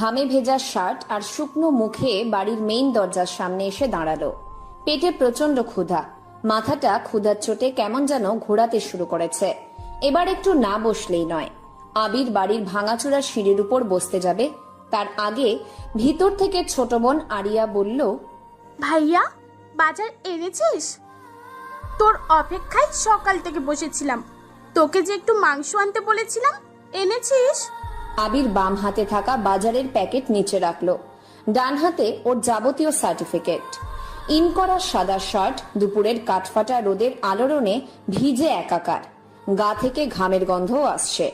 ঘামে ভেজা শার্ট আর শুকনো মুখে বাড়ির মেইন দরজার সামনে এসে দাঁড়ালো। পেটে প্রচন্ড ক্ষুধা, মাথাটা ক্ষুধার চোটে কেমন যেন ঘোরাতে শুরু করেছে। এবার একটু না বসলেই নয়। আবির বাড়ির ভাঙাচোরা সিঁড়ির উপর বসতে যাবে, তার আগে ভিতর থেকে ছোট বোন আরিয়া বলল, ভাইয়া, বাজার এনেছিস? তোর অপেক্ষায় সকাল থেকে বসেছিলাম। তোকে যে একটু মাংস আনতে বলেছিলাম, এনেছিস? আবির বাম হাতে থাকা বাজারের প্যাকেট নিচে রাখলো, ডান হাতে ওর যাবতীয় সার্টিফিকেট। ইন করা সাদা শার্ট দুপুরের কাঠফাটা রোদের আলোড়নে ভিজে একাকার, গা থেকে ঘামের গন্ধও আসছে।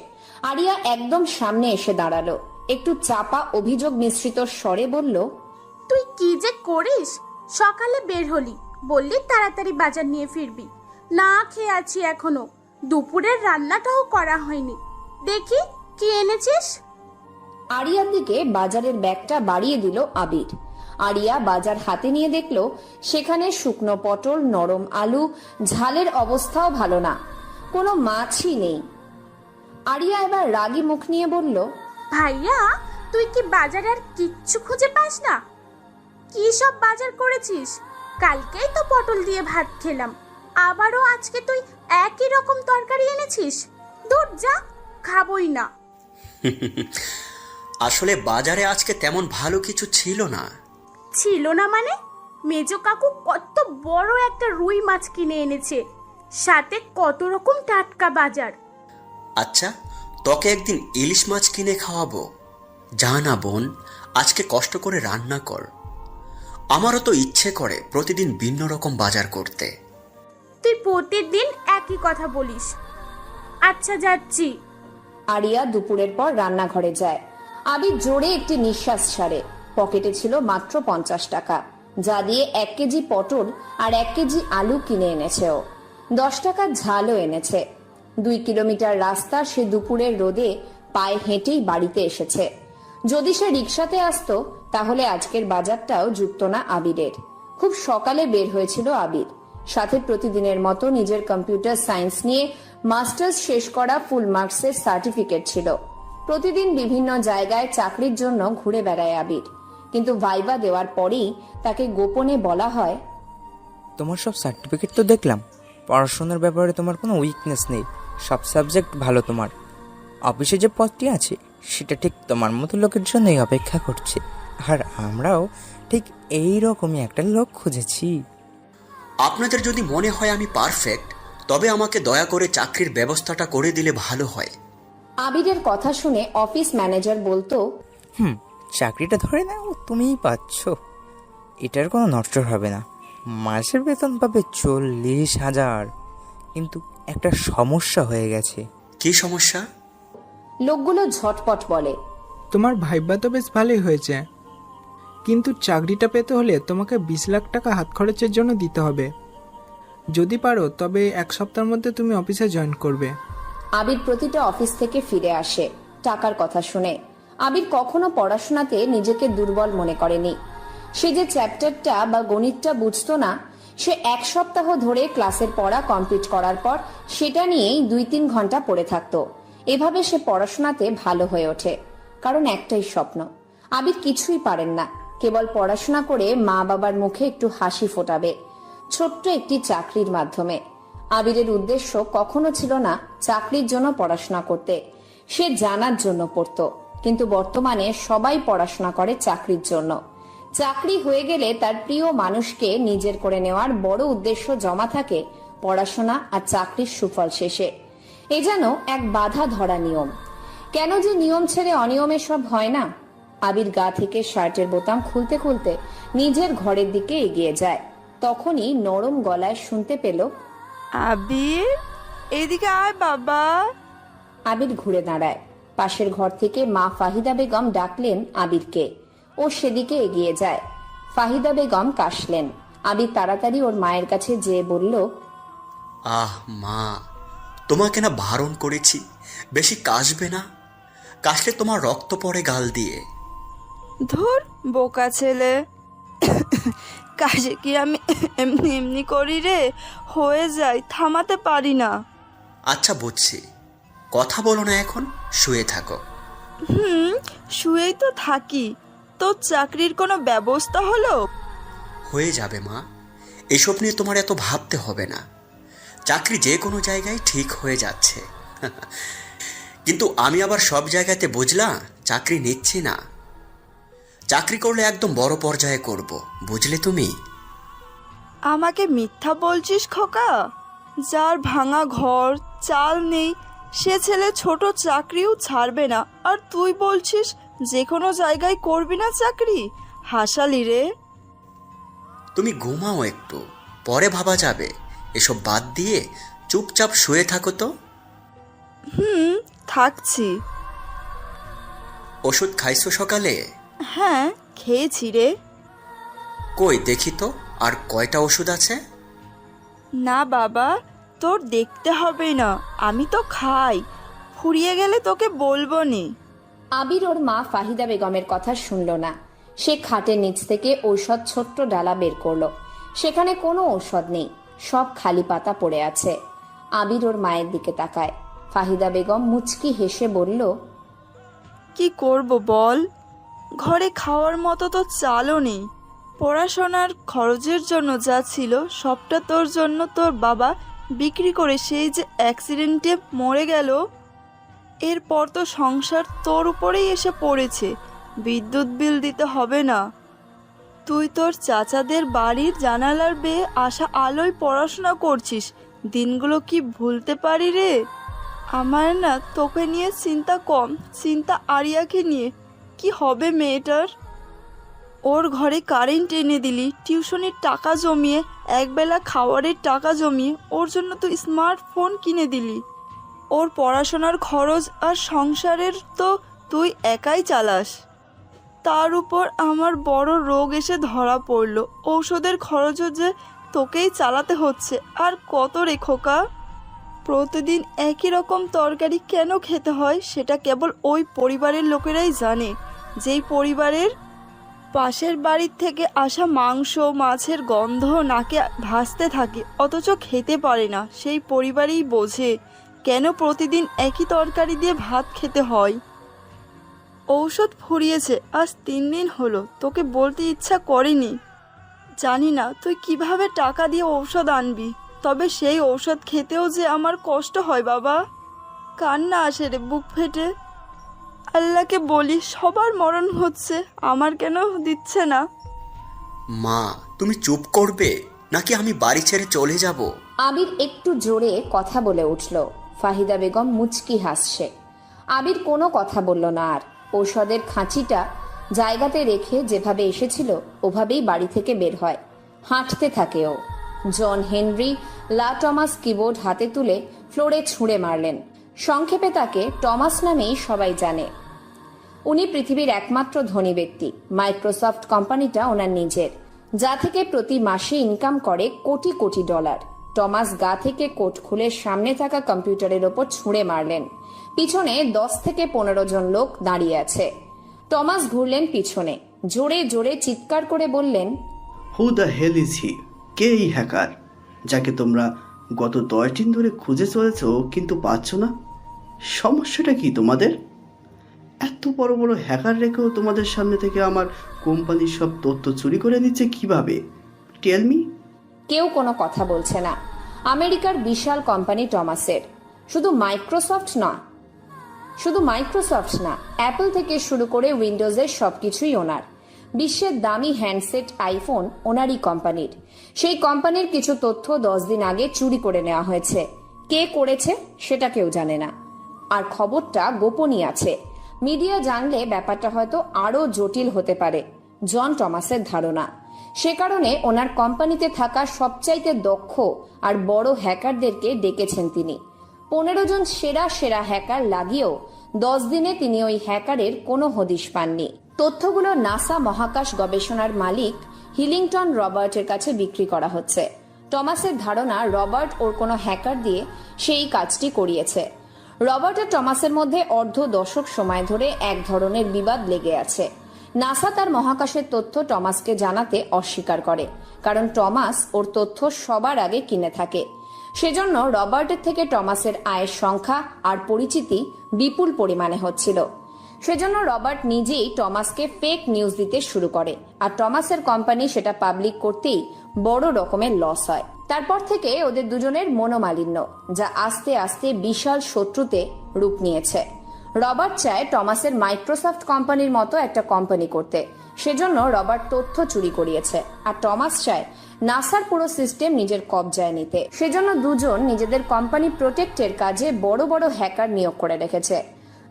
আরিয়া একদম সামনে এসে দাঁড়ালো, একটু চাপা অভিযোগ মিশ্রিত স্বরে বলল, তুই কি যে করিস? সকালে বের হলি, বললি তাড়াতাড়ি বাজার নিয়ে ফিরবি। না খেয়ে আছি এখনো, দুপুরের রান্নাটাও করা হয়নি। দেখি কি এনেছিস। আরিয়ার দিকে বাজারের ব্যাগটা বাড়িয়ে দিল আবির। আরিয়া বাজার হাতে নিয়ে দেখলো সেখানে শুকনো পটল, নরম আলু, ঝালের অবস্থাও ভালো না, কোনো মাছই নেই। আরিয়া এবার রাগী মুখ নিয়ে বলল, ভাইয়া, তুই কি বাজারে আর কিচ্ছু খুঁজে পাস না? কি সব বাজার করেছিস? কালকেই তো পটল দিয়ে ভাত খেলাম, আবারও আজকে তুই একই রকম তরকারি এনেছিস। দূর যা, খাবই না। আসলে বাজারে আজকে তেমন ভালো কিছু ছিল না। ছিল না মানে? মেজো কাকু কত বড় একটা রুই মাছ কিনে এনেছে, সাথে কত রকম টাটকা বাজার। আচ্ছা, তোকে একদিন ইলিশ মাছ কিনে খাওয়াবো। যা না বোন, আজকে কষ্ট করে রান্না কর। আমারও তো ইচ্ছে করে প্রতিদিন ভিন্ন রকম বাজার করতে। তুই প্রতিদিন একই কথা বলিস। আচ্ছা, যাচ্ছি। আরিয়া দুপুরের পর রান্নাঘরে যায়। আবির জোরে একটি নিঃশ্বাস ছাড়ে। পকেটে ছিল মাত্র 50 টাকা, যা দিয়ে 1 কেজি পটল আর 1 কেজি আলু কিনে এনেছে ও। 10 টাকার ঝালও এনেছে। 2 কিলোমিটার রাস্তা সে দুপুরের রোদে পায়ে হেঁটেই বাড়িতে এসেছে। যদি সে রিক্সাতে আসতো তাহলে আজকের বাজারটাও যুক্ত না আবিরের। খুব সকালে বের হয়েছিল আবির, সাথে প্রতিদিনের মতো নিজের কম্পিউটার সায়েন্স নিয়ে মাস্টার্স শেষ করা ফুল মার্কসের সার্টিফিকেট ছিল। প্রতিদিন বিভিন্ন জায়গায় চাকরির জন্য ঘুরে বেড়ায় আবির, কিন্তু ভাইবা দেওয়ার পরেই তাকে গোপনে বলা হয়, তোমার সব সার্টিফিকেট তো দেখলাম, পড়াশোনার ব্যাপারে তোমার কোনো উইকনেস নেই, সব সাবজেক্ট ভালো তোমার। অফিসে যে পদটি আছে সেটা ঠিক তোমার মতো লোকের জন্যই অপেক্ষা করছে, আর আমরাও ঠিক এই রকমই একটা লোক খুঁজেছি। আপনাদের যদি মনে হয় আমি পারফেক্ট, তবে আমাকে দয়া করে চাকরির ব্যবস্থাটা করে দিলে ভালো হয়। আবিরের কথা শুনে অফিস ম্যানেজার বলতো, চাকরিটা ধরে নাও, তুমিই পাচ্ছ, এটার কোনো নষ্ট হবে না। মাসের বেতন পাবে 40,000। কিন্তু একটা সমস্যা হয়ে গেছে। কি সমস্যা? লোকগুলো ঝটপট বলে, তোমার ভাইবা তো বেশ ভালোই হয়েছে, কিন্তু চাকরিটা পেতে হলে তোমাকে 20 লাখ টাকা হাত খরচের জন্য দিতে হবে। যদি পারো তবে 1 সপ্তাহের মধ্যে তুমি অফিসে জয়েন করবে। আবির প্রতিটা অফিস থেকে ফিরে আসে টাকার কথা শুনে। আবির কখনো পড়াশোনাতে নিজেকে দুর্বল মনে করেনি। সে যে চ্যাপ্টারটা বা গণিতটা বুঝতো না, সে 1 সপ্তাহ ধরে ক্লাসের পড়া কমপ্লিট করার পর সেটা নিয়েই 2-3 ঘন্টা পড়ে থাকতো। এভাবে সে পড়াশোনাতে ভালো হয়ে ওঠে, কারণ একটাই স্বপ্ন। আবির কিছুই পারেন না, কেবল পড়াশোনা করে মা বাবার মুখে একটু হাসি ফোটাবে, ছোট্ট একটি চাকরির মাধ্যমে। আবিরের উদ্দেশ্য কখনো ছিল না চাকরির জন্য পড়াশোনা করতে, সে জানার জন্য পড়তো। কিন্তু বর্তমানে সবাই পড়াশোনা করে চাকরির জন্য। চাকরি হয়ে গেলে তার প্রিয় মানুষকে নিজের করে নেওয়ার বড় উদ্দেশ্য জমা থাকে পড়াশোনা আর চাকরির সুফল শেষে। এ যেন এক বাধা ধরা নিয়ম। কেন যে নিয়ম ছেড়ে অনিয়মে সব হয় না? আবির গা থেকে শার্টের বোতাম খুলতে খুলতে নিজের ঘরের দিকে এগিয়ে যায়। তখনই নরম গলায় শুনতে পেল, আবির, এদিকে আয় বাবা। আবির ঘুরে দাঁড়ায়। পাশের ঘর থেকে মা ফাহিদা বেগম ডাকলেন আবিরকে। ও সেদিকে এগিয়ে যায়। ফাহিদা বেগম কাশলেন। আবির তাড়াতাড়ি ওর মায়ের কাছে যেয়ে বলল, আহ মা, তোমাকে না বারণ করেছি, বেশি কাশবে না, কাশলে তোমার রক্ত পড়ে গাল দিয়ে। ধুর বোকা ছেলে, কাজে কি আমি এমনি এমনি করি রে, হয়ে যায়, থামাতে পারি না। আচ্ছা বুঝছি, কথা বলো না, এখন শুয়ে থাকো। শুয়েই তো থাকি। তোর চাকরির কোনো ব্যবস্থা হলো? হয়ে যাবে মা, এসব নিয়ে তোমার এত ভাবতে হবে না। চাকরি যে কোনো জায়গায় ঠিক হয়ে যাচ্ছে। কিন্তু আমি আবার সব জায়গাতে বুঝলা চাকরি নিচ্ছি না। চাকরি করলে একদম বড় পর্যায়ে করব, বুঝলে তুমি? আমাকে মিথ্যা বলছিস খোকা? যার ভাঙা ঘর, চাল নেই, সে ছেলে ছোট চাকরিও ছাড়বে না, আর তুই বলছিস যে কোনো জায়গায় করবি না চাকরি? হাসালি রে। তুমি ঘুমাও একটু, পরে ভাবা যাবে। এসব বাদ দিয়ে চুপচাপ শুয়ে থাকো তো। থাকছি। ওষুধ খাইছো সকালে? হ্যাঁ, খেয়েছি রে। কই দেখি তো, আর কয়টা ওষুধ আছে? না বাবা, তোর দেখতে হবে না, আমি তো খাই। ফুরিয়ে গেলে তোকে বলবো নি। আবির ওর মা ফাহিদা বেগমের কথা শুনল না। সে খাটের নিচ থেকে ঔষধ ছোট্ট ডালা বের করলো। সেখানে কোনো ঔষধ নেই, সব খালি পাতা পড়ে আছে। আবির ওর মায়ের দিকে তাকায়। ফাহিদা বেগম মুচকি হেসে বলল, কি করব বল? ঘরে খাওয়ার মতো তো চালও নেই। পড়াশোনার খরচের জন্য যা ছিল সবটা তোর জন্য তোর বাবা বিক্রি করে সেই যে অ্যাক্সিডেন্টে মরে গেল, এরপর তো সংসার তোর উপরেই এসে পড়েছে। বিদ্যুৎ বিল দিতে হবে না। তুই তোর চাচাদের বাড়ির জানালার বেয়ে আসা আলোয় পড়াশোনা করছিস। দিনগুলো কি ভুলতে পারি রে? আমার না তোকে নিয়ে চিন্তা কম, চিন্তা আরিয়াকে নিয়ে। কি হবে মেয়েটার? ওর ঘরে কারেন্ট এনে দিলি, টিউশনির টাকা জমিয়ে, একবেলা খাবারের টাকা জমিয়ে ওর জন্য তুই স্মার্টফোন কিনে দিলি। ওর পড়াশোনার খরচ আর সংসারের তো তুই একাই চালাস। তার উপর আমার বড় রোগ এসে ধরা পড়ল, ঔষধের খরচও যে তোকেই চালাতে হচ্ছে। আর কত রে খোকা? প্রতিদিন একই রকম তরকারি কেন খেতে হয় সেটা কেবল ওই পরিবারের লোকেরাই জানে। যেই পরিবারের পাশের বাড়ির থেকে আসা মাংস মাছের গন্ধ নাকে ভাসতে থাকে, অথচ খেতে পারে না, সেই পরিবারই বোঝে কেন প্রতিদিন একই তরকারি দিয়ে ভাত খেতে হয়। ঔষধ ফুরিয়েছে, আজ 3 দিন হলো। তোকে বলতে ইচ্ছা করেনি। জানি না তুই কিভাবে টাকা দিয়ে ঔষধ আনবি, তবে সেই ঔষধ খেতেও যে আমার কষ্ট হয় বাবা। কান্না আসে রে বুক ফেটে। আল্লাহকে বলি সবার মরণ হচ্ছে, আমার কেন দিচ্ছে না? মা, তুমি চুপ করবে নাকি আমি বাড়ি ছেড়ে চলে যাব? আবির একটু জোরে কথা বলে উঠল। ফাহিদা বেগম মুচকি হাসছে। আবির কোনো কথা বলল না আর। ঔষধের খাঁচিটা জায়গাতে রেখে যেভাবে এসেছিল ওভাবেই বাড়ি থেকে বের হয়। হাঁটতে থাকে ও। জন হেনরি লা টমাস কিবোর্ড হাতে তুলে ফ্লোরে ছুঁড়ে মারলেন। সংক্ষেপে তাকে টমাস নামেই সবাই জানে। উনি পৃথিবীর একমাত্র ধনী ব্যক্তি। মাইক্রোসফট কোম্পানিটা ওনার নিজের, যা থেকে প্রতি মাসে ইনকাম করে কোটি কোটি ডলার। টমাস গা থেকে কোট খুলে সামনে থাকা কম্পিউটারের ওপর ছুঁড়ে মারলেন। পিছনে 10 থেকে 15 জন লোক দাঁড়িয়ে আছে। টমাস ঘুরলেন পিছনে, জোরে জোরে চিৎকার করে বললেন, who the hell is he? কে এই হ্যাকার যাকে তোমরা গত 10 দিন ধরে খুঁজে চলেছ কিন্তু পাচ্ছ না? সমস্যাটা কি তোমাদের? এত বড় বড় হ্যাকার রেখেও তোমাদের সামনে থেকে আমার কোম্পানির সব তথ্য চুরি করে নিচ্ছে কিভাবে? Tell me. কেউ কোনো কথা বলছে না। আমেরিকার বিশাল কোম্পানি টমাসের। শুধু মাইক্রোসফট না, অ্যাপল থেকে শুরু করে উইন্ডোজের সবকিছুই ওনার। বিশ্বের দামি হ্যান্ডসেট আইফোন ওনারই কোম্পানির। সেই কোম্পানির কিছু তথ্য 10 দিন আগে চুরি করে নেওয়া হয়েছে। কে করেছে সেটা কেউ জানে না, আর খবরটা গোপনই আছে। মিডিয়া জানলে ব্যাপারটা হয়তো আরো জটিল হতে পারে, জন টমাসের ধারণা। সে কারণে ওনার কোম্পানিতে থাকা সবচাইতে দক্ষ আর বড় হ্যাকারদেরকে ডেকেছেন তিনি। 15 জন সেরা হ্যাকার লাগিয়েও 10 দিনে তিনি ওই হ্যাকারের কোনো হদিশ পাননি। তথ্যগুলো নাসা মহাকাশ গবেষণার মালিক হিলিংটন রবার্টের কাছে বিক্রি করা হচ্ছে। টমাসের ধারণা রবার্ট ওর কোনো হ্যাকার দিয়ে সেই কাজটি করিয়েছে। রবার্ট আর টমাসের মধ্যে অর্ধ দশক সময় ধরে এক ধরনের বিবাদ লেগে আছে। নাসা তার মহাকাশের তথ্য টমাসকে জানাতে অস্বীকার করে, কারণ টমাস ওর তথ্য সবার আগে কিনে থাকে। সেজন্য রবার্টের থেকে টমাসের আয়ের সংখ্যা আর পরিচিতি বিপুল পরিমাণে হচ্ছিল। সেজন্য রবার্ট নিজেই টমাসকে ফেক নিউজ দিতে শুরু করে, আর টমাসের কোম্পানি সেটা পাবলিক করতেই বড় রকমের লস হয়। তারপর থেকে ওদের দুজনের মনোমালিন্য, যা আস্তে আস্তে বিশাল শত্রুতে রূপ নিয়েছে। রবার্ট চায় টমাসের মাইক্রোসফট কোম্পানির মতো একটা কোম্পানি করতে, সেজন্য রবার্ট তথ্য চুরি করিয়েছে, আর টমাস চায় নাসার পুরো সিস্টেম নিজের কবজায় নিতে। সেজন্য দুজন নিজেদের কোম্পানি প্রোটেক্টের কাজে বড় বড় হ্যাকার নিয়োগ করে রেখেছে।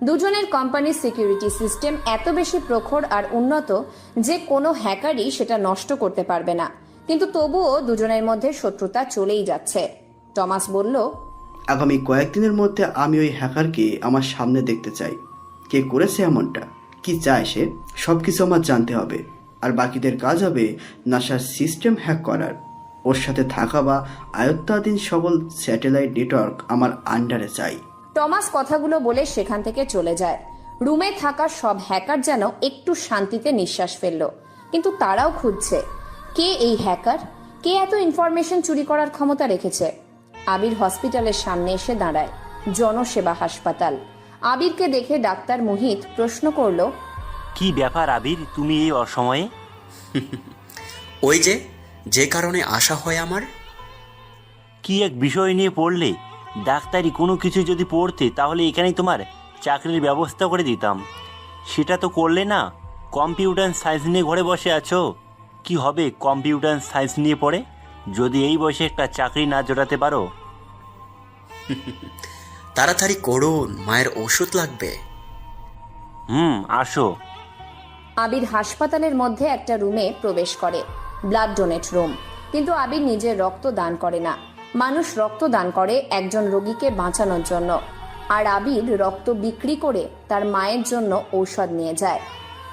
দুজনের কোম্পানির সিকিউরিটি সিস্টেম এত বেশি প্রখর আর উন্নত যে কোনো হ্যাকারই সেটা নষ্ট করতে পারবে না, কিন্তু তবুও দুজনের মধ্যে শত্রুতা চলেই যাচ্ছে। টমাস বলল, আগামী কয়েকদিনের মধ্যে আমি ওই হ্যাকারকে আমার সামনে দেখতে চাই। কে করেছে এমনটা, কি চায় সে, সব কিছু আমার জানতে হবে। আর বাকিদের কাজ হবে নাসার সিস্টেম হ্যাক করার। ওর সাথে থাকা বা আয়ত্তাধীন সকল স্যাটেলাইট নেটওয়ার্ক আমার আন্ডারে চাই। টমাস কথাগুলো বলে সেখান থেকে চলে যায়। রুমে থাকা সব হ্যাকার যেন একটু শান্তিতে নিঃশ্বাস ফেলল, কিন্তু তারাও খুঁজছে কে এই হ্যাকার, কে এত ইনফরমেশন চুরি করার ক্ষমতা রেখেছে। আবির হসপিটালের সামনে এসে দাঁড়ায়, জনসেবা হাসপাতাল। আবিরকে দেখে ডাক্তার মোহিত প্রশ্ন করল, কি ব্যাপার আবির, তুমি এই অসময়ে? ওই যে কারণে আশা হয় আমার। কি এক বিষয় নিয়ে পড়লে? ডাক্তারি কোনো কিছু যদি পড়তে তাহলে এখানেই তোমার চাকরির ব্যবস্থা করে দিতাম। সেটা তো করলে না, কম্পিউটার সায়েন্স নিয়ে ঘরে বসে আছো। কি হবে কম্পিউটার সায়েন্স নিয়ে পড়ে, যদি এই বয়সে একটা চাকরি না জোটাতে পারো? তাড়াতাড়ি করুন, মায়ের ওষুধ লাগবে। আসো। আবির হাসপাতালের মধ্যে একটা রুমে প্রবেশ করে, ব্লাড ডোনেট রুম। কিন্তু আবির নিজের রক্ত দান করে না। মানুষ রক্ত দান করে একজন রোগীকে বাঁচানোর জন্য, আর আবির রক্ত বিক্রি করে তার মায়ের জন্য ঔষধ নিয়ে যায়।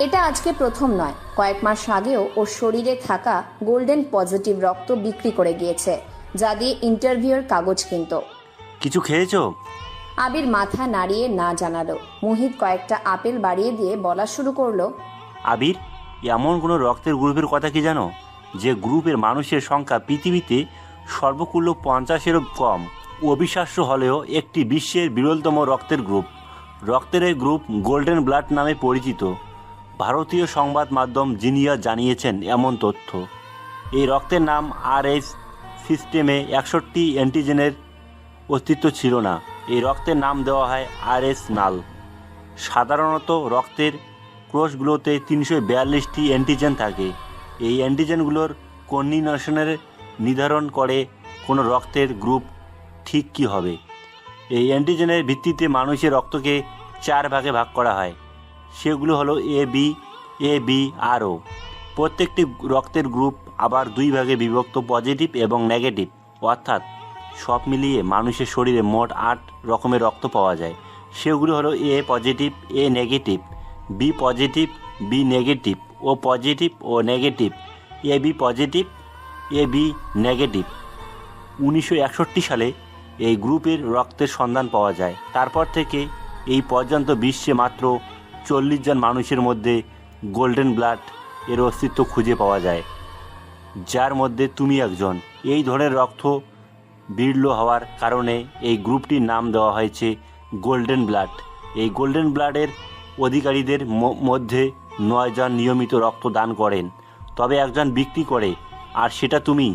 এটা আজকে প্রথম নয়, কয়েক মাস আগেও ওর শরীরে থাকা গোল্ডেন পজিটিভ রক্ত বিক্রি করে গিয়েছে, যা দিয়ে ইন্টারভিউর কাগজ কিনত। কিছু খেয়েছো? আবির মাথা নাড়িয়ে না জানালো। মোহিত কয়েকটা আপেল বাড়িয়ে দিয়ে বলা শুরু করলো, আবির, এমন কোনো রক্তের গ্রুপের কথা কি জানো যে গ্রুপের মানুষের সংখ্যা পৃথিবীতে সর্বকুল্য 50-এরও কম? অবিশ্বাস্য হলেও একটি বিশ্বের বিরলতম রক্তের গ্রুপ। রক্তের এই গ্রুপ গোল্ডেন ব্লাড নামে পরিচিত। ভারতীয় সংবাদ মাধ্যম জিনিয়া জানিয়েছেন এমন তথ্য। এই রক্তের নাম আরএস সিস্টেমে 61টি অ্যান্টিজেনের অস্তিত্ব ছিল না। এই রক্তের নাম দেওয়া হয় আরএস নাল। সাধারণত রক্তের কোষগুলোতে 342টি অ্যান্টিজেন থাকে। এই অ্যান্টিজেনগুলোর কন্ডিনেশনের নির্ধারণ করে কোনো রক্তের গ্রুপ ঠিক কী হবে। এই অ্যান্টিজেনের ভিত্তিতে মানুষের রক্তকে 4 ভাগে ভাগ করা হয়। সেগুলো হলো এ বি আর ও। প্রত্যেকটি রক্তের গ্রুপ আবার 2 ভাগে বিভক্ত, পজিটিভ এবং নেগেটিভ। অর্থাৎ সব মিলিয়ে মানুষের শরীরে মোট 8 রকমের রক্ত পাওয়া যায়। সেগুলো হলো A positive, A negative, B positive, B negative, O positive O negative, A B positive, A B negative. 1961 সালে এই গ্রুপের রক্তের সন্ধান পাওয়া যায়। তারপর থেকে এই পর্যন্ত বিশ্বে মাত্র 40 জন মানুষের মধ্যে গোল্ডেন ব্লাড এর অস্তিত্ব খুঁজে পাওয়া যায়, যার মধ্যে তুমি একজন। এই ধরনের রক্ত বিরল হওয়ার কারণে এই গ্রুপটির নাম দেওয়া হয়েছে গোল্ডেন ব্লাড। এই গোল্ডেন ব্লাডের অধিকারীদের মধ্যে 9 জন নিয়মিত রক্ত দান করেন, তবে একজন বিক্রি করে, আর সেটা তুমি।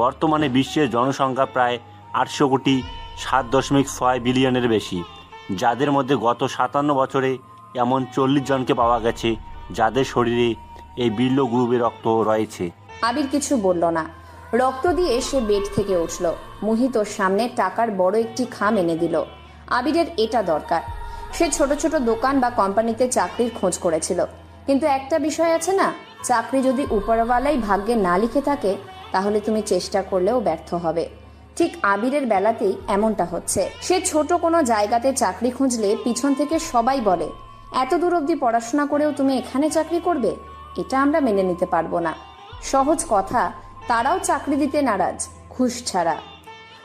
বর্তমানে বিশ্বের জনসংখ্যা প্রায় 800 কোটি, 7.6 বিলিয়নের বেশি, যাদের মধ্যে গত 57 বছরে এমন 40 জনকে পাওয়া গেছে যাদের শরীরে এই বিরল গ্রুপের রক্ত রয়েছে। আবির কিছু বলল না। রক্ত দিয়ে সে বেড থেকে উঠল। মোহিত ওর সামনে টাকার বড় একটি খাম এনে দিল। আবিরের এটা দরকার। সে ছোট ছোট দোকান বা কোম্পানিতে চাকরির খোঁজ করেছিল, কিন্তু একটা বিষয় আছে না, চাকরি যদি উপরওয়ালাই ভাগ্যে না লিখে থাকে তাহলে তুমি চেষ্টা করলেও ব্যর্থ হবে। ঠিক আবিরের বেলাতেই এমনটা হচ্ছে। সে ছোট কোনো জায়গাতে চাকরি খুঁজলে পিছন থেকে সবাই বলে, এত দূর অবধি পড়াশোনা করেও তুমি এখানে চাকরি করবে? এটা আমরা মেনে নিতে পারবো না। সহজ কথা, তারাও চাকরি দিতে নারাজ, ঘুষ ছাড়া।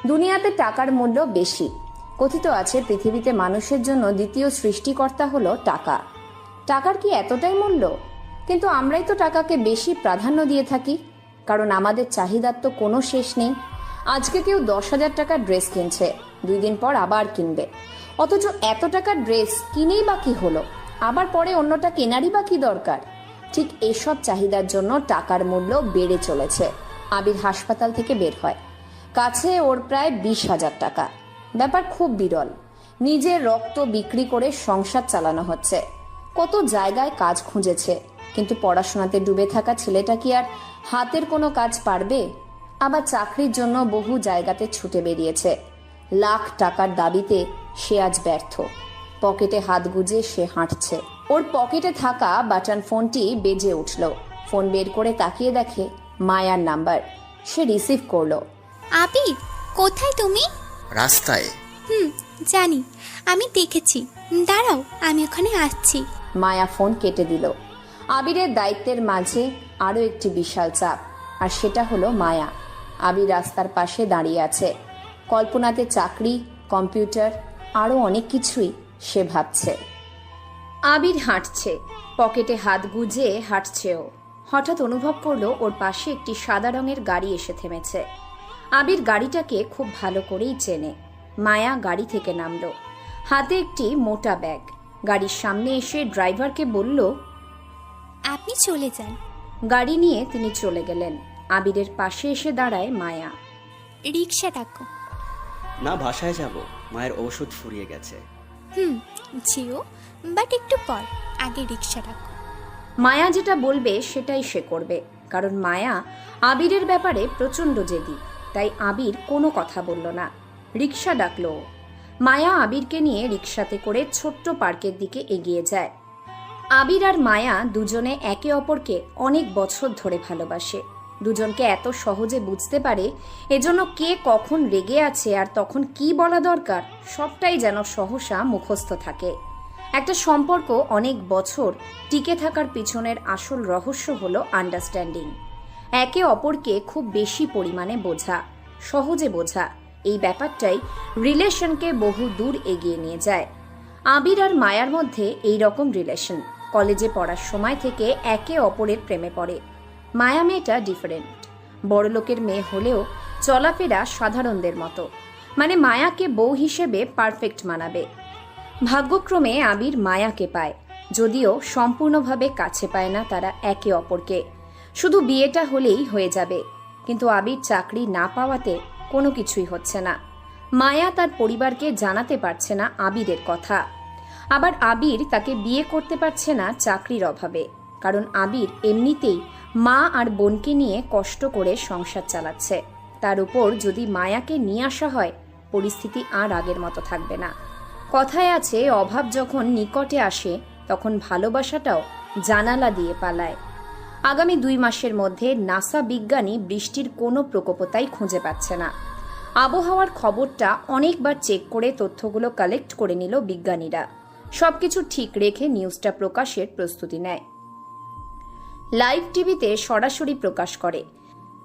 দুনিয়াতে টাকার মূল্য বেশি। কথিত আছে পৃথিবীতে মানুষের জন্য দ্বিতীয় সৃষ্টিকর্তা হলো টাকা। টাকার কি এতটাই মূল্য? কিন্তু আমরাই তো টাকাকে বেশি প্রাধান্য দিয়ে থাকি, কারণ আমাদের চাহিদার তো কোনো শেষ নেই। আজকে কেউ 10,000 টাকার ড্রেস কিনছে, 2 দিন পর আবার কিনবে। অথচ এত টাকার ড্রেস কিনেই বা কি হলো? আবার পরে অন্যটা কেনারই বা কি দরকার? ঠিক এসব চাহিদার জন্য টাকার মূল্য বেড়ে চলেছে। আবির হাসপাতাল থেকে বের হয়, কাছে ওর প্রায় 20,000 টাকা। ব্যাপার খুব বিরল। নিজের রক্ত বিক্রি করে সংসার চালানো হচ্ছে। কত জায়গায় কাজ খুঁজেছে, কিন্তু পড়াশোনাতে ডুবে থাকা ছেলেটা কি আর হাতের কোনো কাজ পারবে? আবার চাকরির জন্য বহু জায়গাতে ছুটে বেরিয়েছে। লাখ টাকার দাবিতে সে আজ ব্যর্থ। পকেটে হাত গুজে সে হাঁটছে। ওর পকেটে থাকা বাটন ফোনটি বেজে উঠল। ফোন বের করে তাকিয়ে দেখে মায়ার নাম্বার। সে রিসিভ করলো। আবির, কোথায় তুমি? রাস্তায়। জানি, আমি দেখেছি। দাঁড়াও, আমি ওখানে আসছি। মায়া ফোন কেটে দিল। আবিরের দায়িত্বের মাঝে আরো একটি বিশাল চাপ, আর সেটা হলো মায়া। আবির রাস্তার পাশে দাঁড়িয়ে আছে। কল্পনাতে চাকরি, কম্পিউটার, আরো অনেক কিছুই সে ভাবছে। আবির হাঁটছে, পকেটে হাত গুজে হাঁটছেও। হঠাৎ অনুভব করলো ওর পাশে একটি সাদা রঙের গাড়ি এসে থেমেছে। আবির গাড়িটাকে খুব ভালো করেই চেনে। মায়া গাড়ি থেকে নামলো, হাতে একটি মোটা ব্যাগ। গাড়ির সামনে এসে ড্রাইভারকে বলল, আপনি চলে যান। গাড়ি নিয়ে তিনি চলে গেলেন। আবিরের পাশে এসে দাঁড়ায় মায়া। রিক্সা ডাকো। না, বাসায় যাব, মায়ের ওষুধ ফুরিয়ে গেছে। যেও, বাট একটু পর। আগে রিক্সা ডাকো। মায়া যেটা বলবে সেটাই সে করবে, কারণ মায়া আবিরের ব্যাপারে প্রচন্ড জেদি। তাই আবির কোনো কথা বলল না, রিক্সা ডাকলো। মায়া আবিরকে নিয়ে রিক্সাতে করে ছোট্ট পার্কের দিকে এগিয়ে যায়। আবির আর মায়া দুজনে একে অপরকে অনেক বছর ধরে ভালোবাসে। দুজনকে এত সহজে বুঝতে পারে, এজন্য কে কখন রেগে আছে আর তখন কি বলা দরকার সবটাই যেন সহসা মুখস্থ থাকে। একটা সম্পর্ক অনেক বছর টিকে থাকার পিছনের আসল রহস্য হলো আন্ডারস্ট্যান্ডিং। একে অপরকে খুব বেশি পরিমাণে বোঝা, সহজে বোঝা। এই ব্যাপারটাই রিলেশনকে বহু দূর এগিয়ে নিয়ে যায়। আবির আর মায়ার মধ্যে এই রকম রিলেশন কলেজে পড়ার সময় থেকে একে অপরের প্রেমে পড়ে। মায়া মেয়েটা ডিফারেন্ট, বড়লোকের মেয়ে হলেও চলাফেরা সাধারণদের মতো। মানে মায়াকে বউ হিসেবে পারফেক্ট মানাবে। ভাগ্যক্রমে আবির মায়াকে পায়, যদিও সম্পূর্ণভাবে কাছে পায় না তারা একে অপরকে। শুধু বিয়েটা হলেই হয়ে যাবে, কিন্তু আবির চাকরি না পাওয়াতে কোনো কিছুই হচ্ছে না। মায়া তার পরিবারকে জানাতে পারছে না আবিরের কথা। আবার আবির তাকে বিয়ে করতে পারছে না চাকরির অভাবে, কারণ আবির এমনিতেই মা আর বোনকে নিয়ে কষ্ট করে সংসার চালাচ্ছে। তার উপর যদি মায়াকে নিয়ে আসা হয়, পরিস্থিতি আর আগের মতো থাকবে না। কথায় আছে, অভাব যখন নিকটে আসে তখন ভালোবাসাটাও জানালা দিয়ে পালায়। আগামী 2 মাসের মধ্যে নাসা বিজ্ঞানী বৃষ্টির কোনো প্রকোপতাই খুঁজে পাচ্ছে না। আবহাওয়ার খবরটা অনেকবার চেক করে তথ্যগুলো কালেক্ট করে নিল বিজ্ঞানীরা। সবকিছু ঠিক রেখে নিউজটা প্রকাশের প্রস্তুতি নেয়। লাইভ টিভিতে সরাসরি প্রকাশ করে।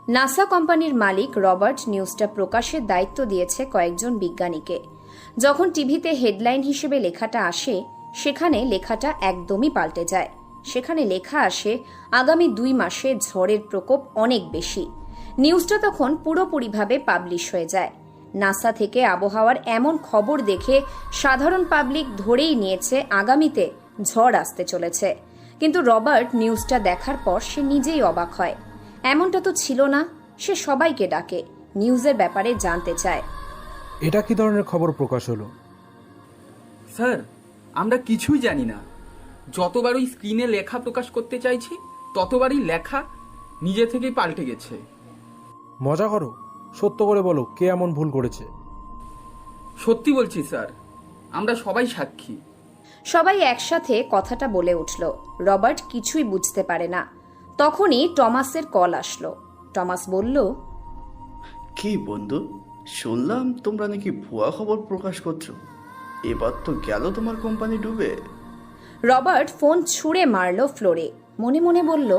নাসা কোম্পানির মালিক রবার্ট নিউজটা প্রকাশের দায়িত্ব দিয়েছে কয়েকজন বিজ্ঞানীকে। যখন টিভিতে হেডলাইন হিসেবে লেখাটা আসে, সেখানে লেখাটা একদমই পাল্টে যায়। সেখানে লেখা আসে, আগামী 2 মাসে ঝড়ের প্রকোপ অনেক বেশি। নিউজটা তখন পুরোপুরিভাবে পাবলিশ হয়ে যায়। নাসা থেকে আবহাওয়ার এমন খবর দেখে সাধারণ পাবলিক ধরেই নিয়েছে আগামীতে ঝড় আসতে চলেছে। কিন্তু রবার্ট নিউজটা দেখার পর সে নিজেই অবাক হয়। এমনটা তো ছিল না। সে সবাইকে ডাকে, নিউজের ব্যাপারে জানতে চায়। এটা কি ধরনের খবর প্রকাশ হলো? স্যার, আমরা কিছুই জানি না। যতবার ওই স্ক্রিনে লেখা প্রকাশ করতে চাইছি, ততবারই লেখা নিজে থেকেই পাল্টে গেছে। মজা করো, সত্য করে বলো, কে এমন ভুল করেছে? সত্যি বলছি স্যার, আমরা সবাই সাক্ষী। সবাই একসাথে কথাটা বলে উঠল। রবার্ট কিছুই বুঝতে পারে না। তখনই টমাসের কল আসলো। টমাস বলল, কি বন্ধু, শুনলাম তোমরা নাকি ভুয়া খবর প্রকাশ করছো। এবার তো গেল তোমার কোম্পানি ডুবে। রবার্ট ফোন ছুঁড়ে মারল ফ্লোরে। মনে মনে বলল,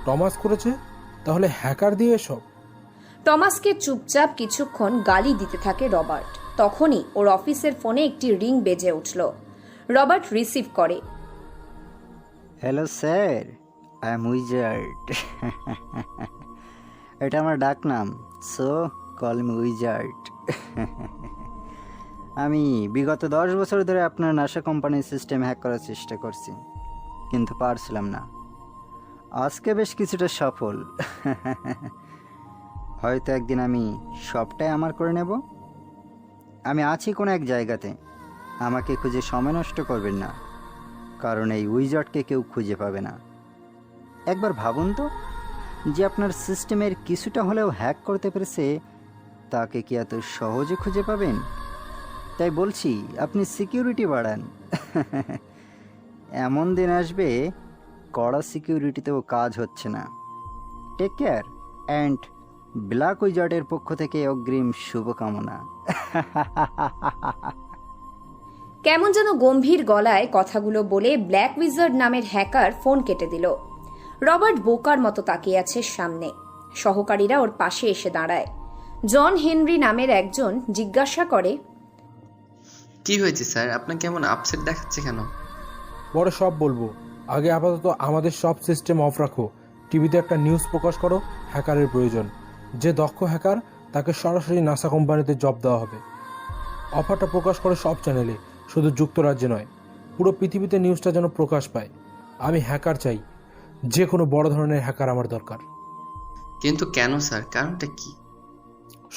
টমাস করেছে? তাহলে হ্যাকার দিয়ে এসব? টমাসকে চুপচাপ কিছুক্ষণ গালি দিতে থাকে রবার্ট। তখনই ওর অফিসের ফোনে একটি রিং বেজে উঠল। রবার্ট রিসিভ করে। Hello sir, I am wizard. এটা আমার ডাক নাম, সো কল মি উইজার্ড। আমি বিগত 10 বছর ধরে আপনার নাসা কোম্পানির সিস্টেম হ্যাক করার চেষ্টা করছি, কিন্তু পারছিলাম না। আজকে বেশ কিছুটা সফল। হয়তো একদিন আমি সবটাই আমার করে নেব। আমি আছি কোনো এক জায়গাতে, আমাকে খুঁজে সময় নষ্ট করবেন না, কারণ এই উইজার্ডকে কেউ খুঁজে পাবে না। একবার ভাবুন তো, যে আপনার সিস্টেমের কিছুটা হলেও হ্যাক করতে পেরেছে, তাকে কি এত সহজে খুঁজে পাবেন? তাই বলছি, আপনি সিকিউরিটি বাড়ান। এমন দিন আসবে কড়া সিকিউরিটিতেও কাজ হচ্ছে না। টেক কেয়ার অ্যান্ড ব্ল্যাক উইজার্ডের পক্ষ থেকে অগ্রিম শুভকামনা। কেমন যেন গম্ভীর গলায় কথাগুলো বলে ব্ল্যাক উইজার্ড নামের হ্যাকার ফোন কেটে দিল। রবার্ট বোকার মতো তাকিয়ে আছে সামনে। সহকারীরা ওর পাশে এসে দাঁড়ায়। জন হেনরি নামের একজন জিজ্ঞাসা করে, কি হয়েছে স্যার? আপনাকে কেমন আপসেট দেখাচ্ছে কেন? পরে সব বলবো, আগে আপাতত আমাদের সব সিস্টেম অফ রাখো। টিভিতে একটা নিউজ প্রকাশ করো, হ্যাকারের প্রয়োজন। যে দক্ষ হ্যাকার তাকে সরাসরি নাসা কোম্পানিতে জব দেওয়া হবে। অফারটা প্রকাশ করে সব চ্যানেলে, শুধু যুক্তরাজ্যে নয়, পুরো পৃথিবীতে নিউজটা যেন প্রকাশ পায়। আমি হ্যাকার চাই, যে কোনো বড় ধরনের হ্যাকার আমার দরকার। কিন্তু কেন স্যার? কারণটা কি?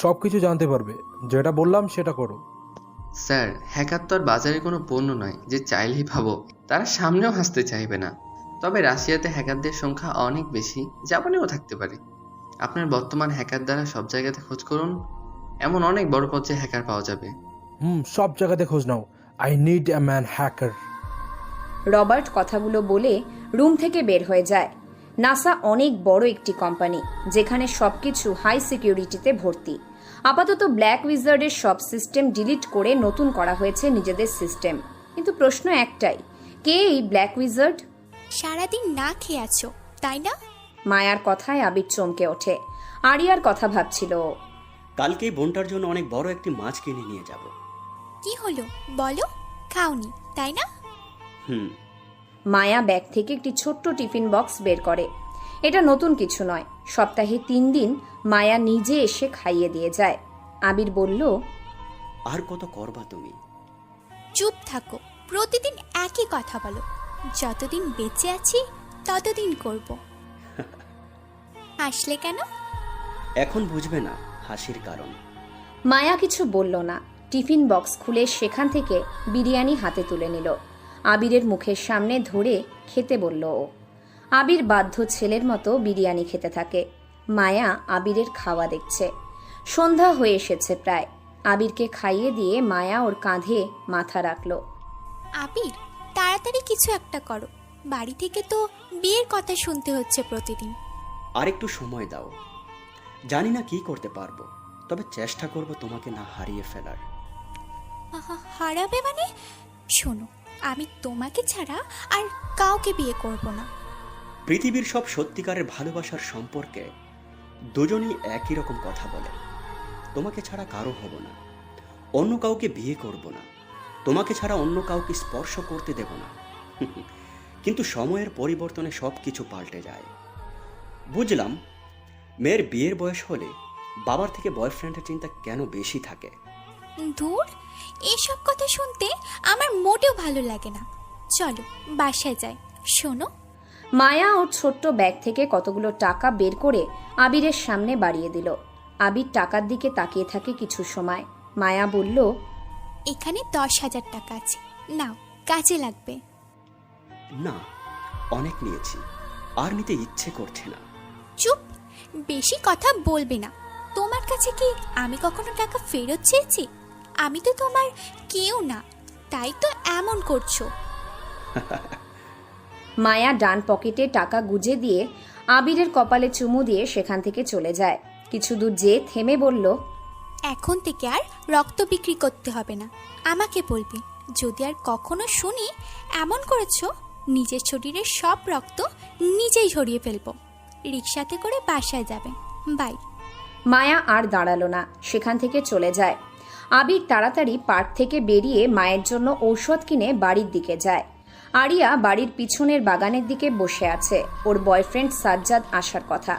সব কিছু জানতে পারবে, যেটা বললাম সেটা করো। স্যার, হ্যাকার তো আর বাজারে কোনো পণ্য নয় যে চাইলেই পাবো। তারা সামনেও আসতে চাইবে না। তবে রাশিয়াতে হ্যাকারদের সংখ্যা অনেক বেশি, জাপানেও থাকতে পারে। আপনার বর্তমান হ্যাকার দ্বারা সব জায়গাতে খোঁজ করুন, এমন অনেক বড় পর্যায়ে হ্যাকার পাওয়া যাবে। সব জায়গাতে খোঁজ নাও। I need a man hacker. Robert কথাগুলো বলে রুম থেকে বের হয়ে যায়। নাসা অনেক বড় একটি কোম্পানি, যেখানে সবকিছু হাই সিকিউরিটিতে ভর্তি। আপাতত ব্ল্যাক উইজার্ডের সব সিস্টেম ডিলিট করে নতুন করা হয়েছে নিজেদের সিস্টেম। কিন্তু প্রশ্ন একটাই, কে এই ব্ল্যাক উইজার্ড? সারাদিন না খেয়ে আছো তাই না? মায়ার কথায় আবির চমকে ওঠে। আরিয়ার কথা ভাবছিল। কালকেই বোনটার জন্য অনেক বড় একটি মাছ কিনে নিয়ে যাব। কি হলো বলো? খাওনি তাই না? মায়া ব্যাগ থেকে একটি ছোট্ট টিফিন বক্স বের করে। এটা নতুন কিছু নয়, সপ্তাহে 3 দিন মায়া নিজে এসে খাইয়ে দিয়ে যায়। আবির বলল, আর কত করবা তুমি? চুপ থাকো, প্রতিদিন একই কথা বলো। যতদিন বেঁচে আছি ততদিন করব। হাসলে কেন? এখন বুঝবে না হাসির কারণ। মায়া কিছু বলল না। টিফিন বক্স খুলে সেখান থেকে বিরিয়ানি হাতে তুলে নিল। আবিরের মুখের সামনে ধরে খেতে বলল ও। আবির বাধ্য ছেলের মতো বিরিয়ানি খেতে থাকে। মায়া আবিরের খাওয়া দেখছে। সন্ধ্যা হয়ে এসেছে প্রায়। আবিরকে খাইয়ে দিয়ে মায়া ওর কাঁধে মাথা রাখল। আবির, তাড়াতাড়ি কিছু একটা করো। বাড়ি থেকে তো বিয়ের কথা শুনতে হচ্ছে প্রতিদিন। আর একটু সময় দাও, জানি না কি করতে পারবো, তবে চেষ্টা করব তোমাকে না হারিয়ে ফেলার। হারাবে মানে? শোনো, আমি তোমাকে ছাড়া আর কাউকে বিয়ে করব না। পৃথিবীর সব সত্যিকারের ভালোবাসার সম্পর্কে দুজনই একই রকম কথা বলে। তোমাকে ছাড়া কারো হব না, অন্য কাউকে বিয়ে করব না, তোমাকে ছাড়া অন্য কাউকে স্পর্শ করতে দেব না। কিন্তু সময়ের পরিবর্তনে সব কিছু পাল্টে যায়। বুঝলাম মেয়ের বিয়ের বয়স হলে বাবার থেকে বয়ফ্রেন্ডের চিন্তা কেন বেশি থাকে। দূর, এসব কথা শুনতে আমার মোটেও ভালো লাগে না। চলো বাসায় যাই। শোনো। মায়া ওর ছোট্ট ব্যাগ থেকে কতগুলো টাকা বের করে আবিরের সামনে বাড়িয়ে দিল। আবির টাকার দিকে তাকিয়ে থাকে কিছু সময়। মায়া বলল, এখানে 10,000 টাকা আছে, নাও, কাজে লাগবে। না, অনেক নিয়েছি, আর নিতে ইচ্ছে করছে না। চুপ, বেশি কথা বলবে না। তোমার কাছে কি আমি কখনো টাকা ফেরত চেয়েছি? আমি তো তোমার কেউ না, তাই তো এমন করছো। মায়া ডান পকেটে টাকা গুজে দিয়ে আবিরের কপালে চুমু দিয়ে সেখান থেকে চলে যায়। কিছু দূর যেয়ে থেমে বলল, এখন থেকে আর রক্ত বিক্রি করতে হবে না। আমাকে বলবি, যদি আর কখনো শুনি এমন করেছো, নিজের শরীরের সব রক্ত নিজেই ঝরিয়ে ফেলবো। রিক্সাতে করে বাসায় যাবে। বাই। মায়া আর দাঁড়ালো না, সেখান থেকে চলে যায়। আবির তাড়াতাড়ি পার্ক থেকে বেরিয়ে মায়ের জন্য ঔষধ কিনে বাড়ির দিকে যায়। আরিয়া বাড়ির পিছনের বাগানের দিকে বসে আছে। ওর বয়ফ্রেন্ড সাজ্জাদ আসার কথা।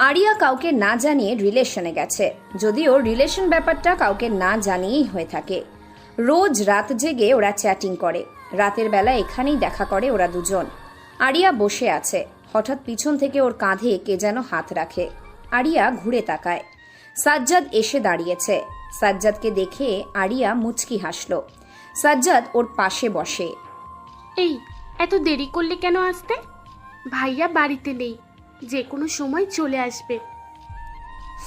আরিয়া কাউকে না জানিয়ে রিলেশনে গেছে, যদিও রিলেশন ব্যাপারটা কাউকে না জানিয়েই হয়ে থাকে। রোজ রাত জেগে ওরা চ্যাটিং করে। রাতের বেলা এখানেই দেখা করে ওরা দুজন। আরিয়া বসে আছে, হঠাৎ পিছন থেকে ওর কাঁধে কে যেন হাত রাখে। আরিয়া ঘুরে তাকায়, সাজ্জাদ এসে দাঁড়িয়েছে। সাজ্জাদকে দেখে আরিয়া মুচকি হাসল। সাজ্জাদ ওর পাশে বসে। এই এত দেরি করলে কেন আসতে? ভাইয়া বাড়িতে নেই, যে কোনো সময় চলে আসবে।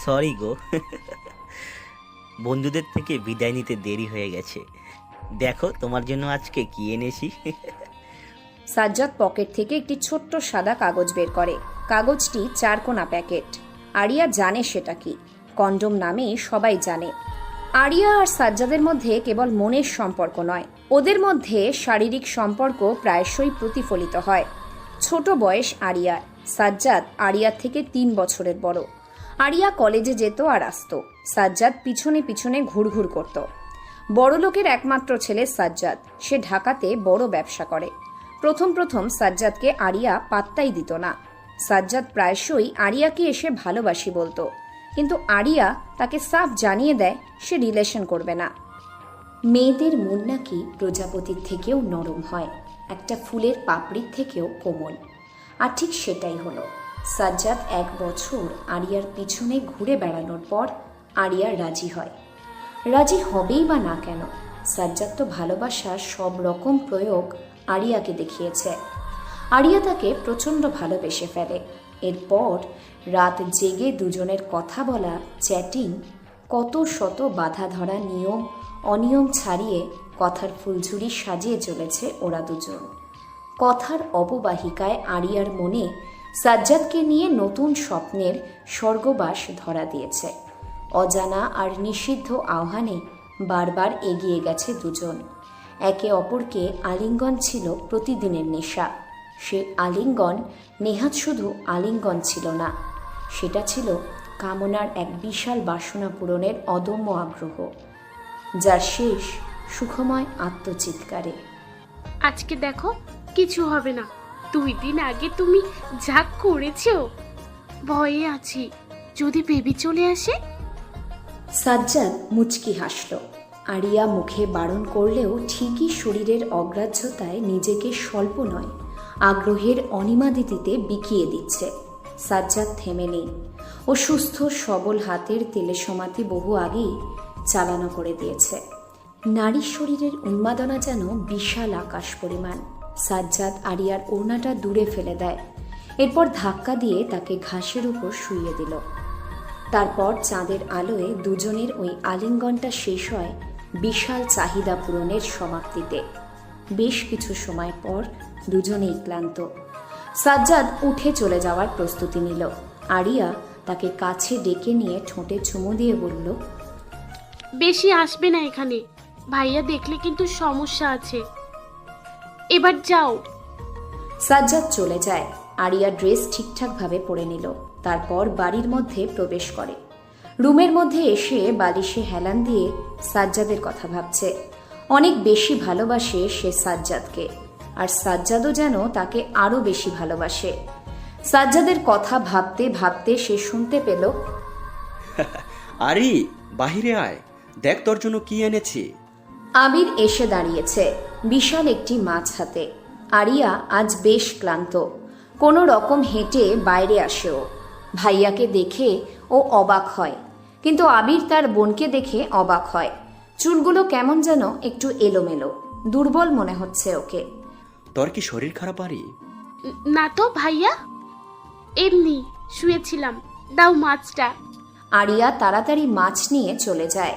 সরি গো, বন্ধুদের থেকে বিদায় নিতে দেরি হয়ে গেছে। দেখো তোমার জন্য আজকে কি এনেছি। সাজ্জাদ পকেট থেকে একটি ছোট্ট সাদা কাগজ বের করে। কাগজটি 4 কোনা প্যাকেট। আরিয়া জানে সেটা কি, কন্ডম নামে সবাই জানে। আরিয়া আর সাজ্জাদের মধ্যে কেবল মনের সম্পর্ক নয়, ওদের মধ্যে শারীরিক সম্পর্ক প্রায়শই প্রতিফলিত হয়। ছোট বয়স আরিয়ার। সাজ্জাদ আরিয়ার থেকে 3 বছরের বড়। আরিয়া কলেজে যেত আর আসতো। সাজ্জাদ পিছনে পিছনে ঘুরঘুর করত। বড় লোকের একমাত্র ছেলে সাজ্জাদ, সে ঢাকাতে বড় ব্যবসা করে। প্রথম প্রথম সাজ্জাদকে আরিয়া পাত্তাই দিত না। সাজ্জাদ প্রায়শই আরিয়াকে এসে ভালোবাসি বলতো, কিন্তু আরিয়া তাকে সাফ জানিয়ে দেয় সে রিলেশন করবে না। মেয়েদের মন নাকি প্রজাপতির থেকেও নরম হয়, একটা ফুলের পাপড়ির থেকেও কোমল। আর ঠিক সেটাই হলো। সাজ্জাদ 1 বছর আরিয়ার পিছনে ঘুরে বেড়ানোর পর আরিয়া রাজি হয়। রাজি হবেই বা না কেন, সাজ্জাদ তো ভালোবাসার সব রকম প্রয়োগ আরিয়াকে দেখিয়েছে। আরিয়া তাকে প্রচণ্ড ভালোবেসে ফেলে। এরপর রাত জেগে দুজনের কথা বলা, চ্যাটিং, কত শত বাধা ধরা নিয়ম অনিয়ম ছাড়িয়ে কথার ফুলঝুরি সাজিয়ে চলেছে ওরা দুজন। কথার অববাহিকায় আরিয়ার মনে সাজ্জাদকে নিয়ে নতুন স্বপ্নের স্বর্গবাস ধরা দিয়েছে। অজানা আর নিষিদ্ধ আহ্বানে বারবার এগিয়ে গেছে দুজন। একে অপরকে আলিঙ্গন ছিল প্রতিদিনের নেশা। সে আলিঙ্গন নেহাত শুধু আলিঙ্গন ছিল না, সেটা ছিল কামনার এক বিশাল বাসনা পূরণের অদম্য আগ্রহ, যার শেষ সুখময় আত্মচিৎকারে। আজকে দেখো, কিছু হবে না। 2 দিন আগে তুমি যা করেছো, ভয়ে আছি যদি বেবি চলে আসে। সাজ্জাদ মুচকি হাসল। আরিয়া মুখে বারণ করলেও ঠিকই শরীরের অগ্রাহ্যতায় নিজেকে স্বল্প নয়, আগ্রহের অনিমাদিতিতে বিকিয়ে দিচ্ছে। সাজ্জাদ থেমে নেই। ও সুস্থ সবল হাতের তেলে সমাতি বহু আগেই চালানো করে দিয়েছে। নারীর শরীরের উন্মাদনা যেন বিশাল আকাশ পরিমাণ। সাজ্জাদ আরিয়ার ওড়নাটা দূরে ফেলে দেয়, এরপর ধাক্কা দিয়ে তাকে ঘাসের উপর শুইয়ে দিল। তারপর চাঁদের আলোয় দুজনের ওই আলিঙ্গনটা শেষ হয় বিশাল চাহিদা পূরণের সমাপ্তিতে। বেশ কিছু সময় পর দুজনেই ক্লান্ত। সাজ্জাদ উঠে চলে যাওয়ার প্রস্তুতি নিল। আরিয়া তাকে কাছে ডেকে নিয়ে ঠোঁটে চুমু দিয়ে বলল, বেশি আসবে না এখানে, ভাইয়া দেখলে কিন্তু সমস্যা আছে। এবার যাও। সাজ্জাদ চলে যায়। আরিয়া ড্রেস ঠিকঠাকভাবে পরে নিল, তারপর বাড়ির মধ্যে প্রবেশ করে। রুমের মধ্যে এসে বালিশে হেলান দিয়ে সাজ্জাদের কথা ভাবছে। অনেক বেশি ভালোবাসে সে সাজ্জাদকে, আর সাজ্জাদও যেন তাকে আরো বেশি ভালোবাসে। সাজ্জাদের কথা ভাবতে ভাবতে সে শুনতে পেল, আরে বাহিরে আয়, দেখ তোর জন্য কি এনেছি। আবির এসে দাঁড়িয়েছে বিশাল একটি মাছ হাতে। আরিয়া আজ বেশ ক্লান্ত। কোনো রকম হেঁটে বাইরে আসে ও। ভাইয়াকে দেখে ও অবাক হয়, কিন্তু আবির তার বোনকে দেখে অবাক হয়। চুলগুলো কেমন যেন একটু এলোমেলো, দুর্বল মনে হচ্ছে ওকে। তোর কি শরীর খারাপ আরি? না তো ভাইয়া, এমনি শুয়েছিলাম, দাও মাছটা। আরিয়া তাড়াতাড়ি মাছ নিয়ে চলে যায়।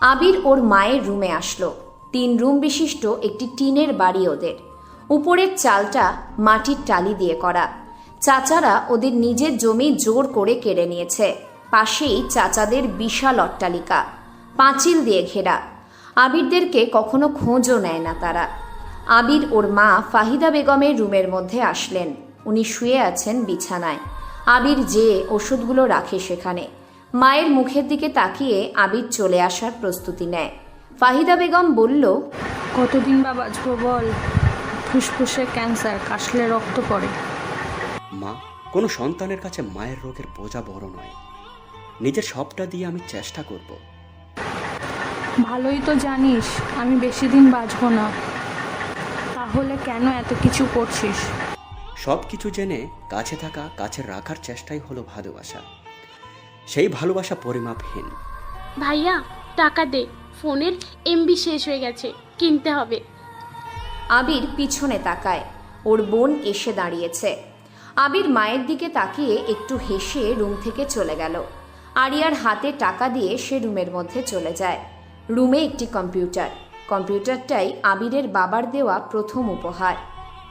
আবির ওর মায়ের রুমে আসলো। 3 রুম বিশিষ্ট একটি টিনের বাড়ি ওদের। উপরের চালটা মাটির টালি দিয়ে করা। চাচারা ওদের নিজের জমি জোর করে কেড়ে নিয়েছে। পাশেই চাচাদের বিশাল অট্টালিকা, পাঁচিল দিয়ে ঘেরা। আবিরদেরকে কখনো খোঁজও নেয় না তারা। আবির ওর মা ফাহিদা বেগমের রুমের মধ্যে আসলেন। উনি শুয়ে আছেন বিছানায়। আবির যে ওষুধগুলো রাখে সেখানে। মায়ের মুখের দিকে তাকিয়ে আবির চলে আসার প্রস্তুতি নেয়। ফাহিদা বেগম বলল, কতদিন বা বাঁচবো বল? ফুসফুসে ক্যান্সার, কাশলে রক্ত পড়ে। মা, কোনো সন্তানের কাছে মায়ের রোগের বোঝা বড় নয়। নিজের সবটা দিয়ে আমি চেষ্টা করব। ভালোই তো জানিস আমি বেশি দিন বাঁচবো না, তাহলে কেন এত কিছু করছিস? সব কিছু জেনে কাছে থাকা, কাছে রাখার চেষ্টাই হলো ভালোবাসা। সেই ভালোবাসা পরিমাপহীন। ভাইয়া টাকা দে, ফোনের এমবি শেষ হয়ে গেছে, কিনতে হবে। আবির পিছনে তাকায়, ওর বোন এসে দাঁড়িয়েছে। আবির মায়ের দিকে তাকিয়ে একটু হেসে রুম থেকে চলে গেল। আরিয়ার হাতে টাকা দিয়ে সে রুমের মধ্যে চলে যায়। রুমে একটি কম্পিউটার। কম্পিউটারটাই আবিরের বাবার দেওয়া প্রথম উপহার।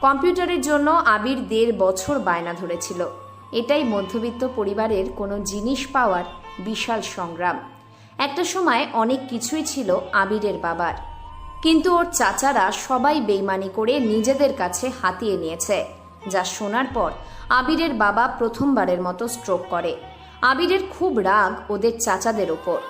কম্পিউটারের জন্য আবির 1.5 বছর বায়না ধরেছিল। এটাই মধ্যবিত্ত পরিবারের কোনো জিনিস পাওয়ার বিশাল সংগ্রাম। একটা সময় অনেক কিছুই ছিল আবিরের বাবার, কিন্তু ওর চাচারা সবাই বেইমানি করে নিজেদের কাছে হাতিয়ে নিয়েছে, যা শোনার পর আবিরের বাবা প্রথমবারের মতো স্ট্রোক করে। আবিরের খুব রাগ ওদের চাচাদের ওপর।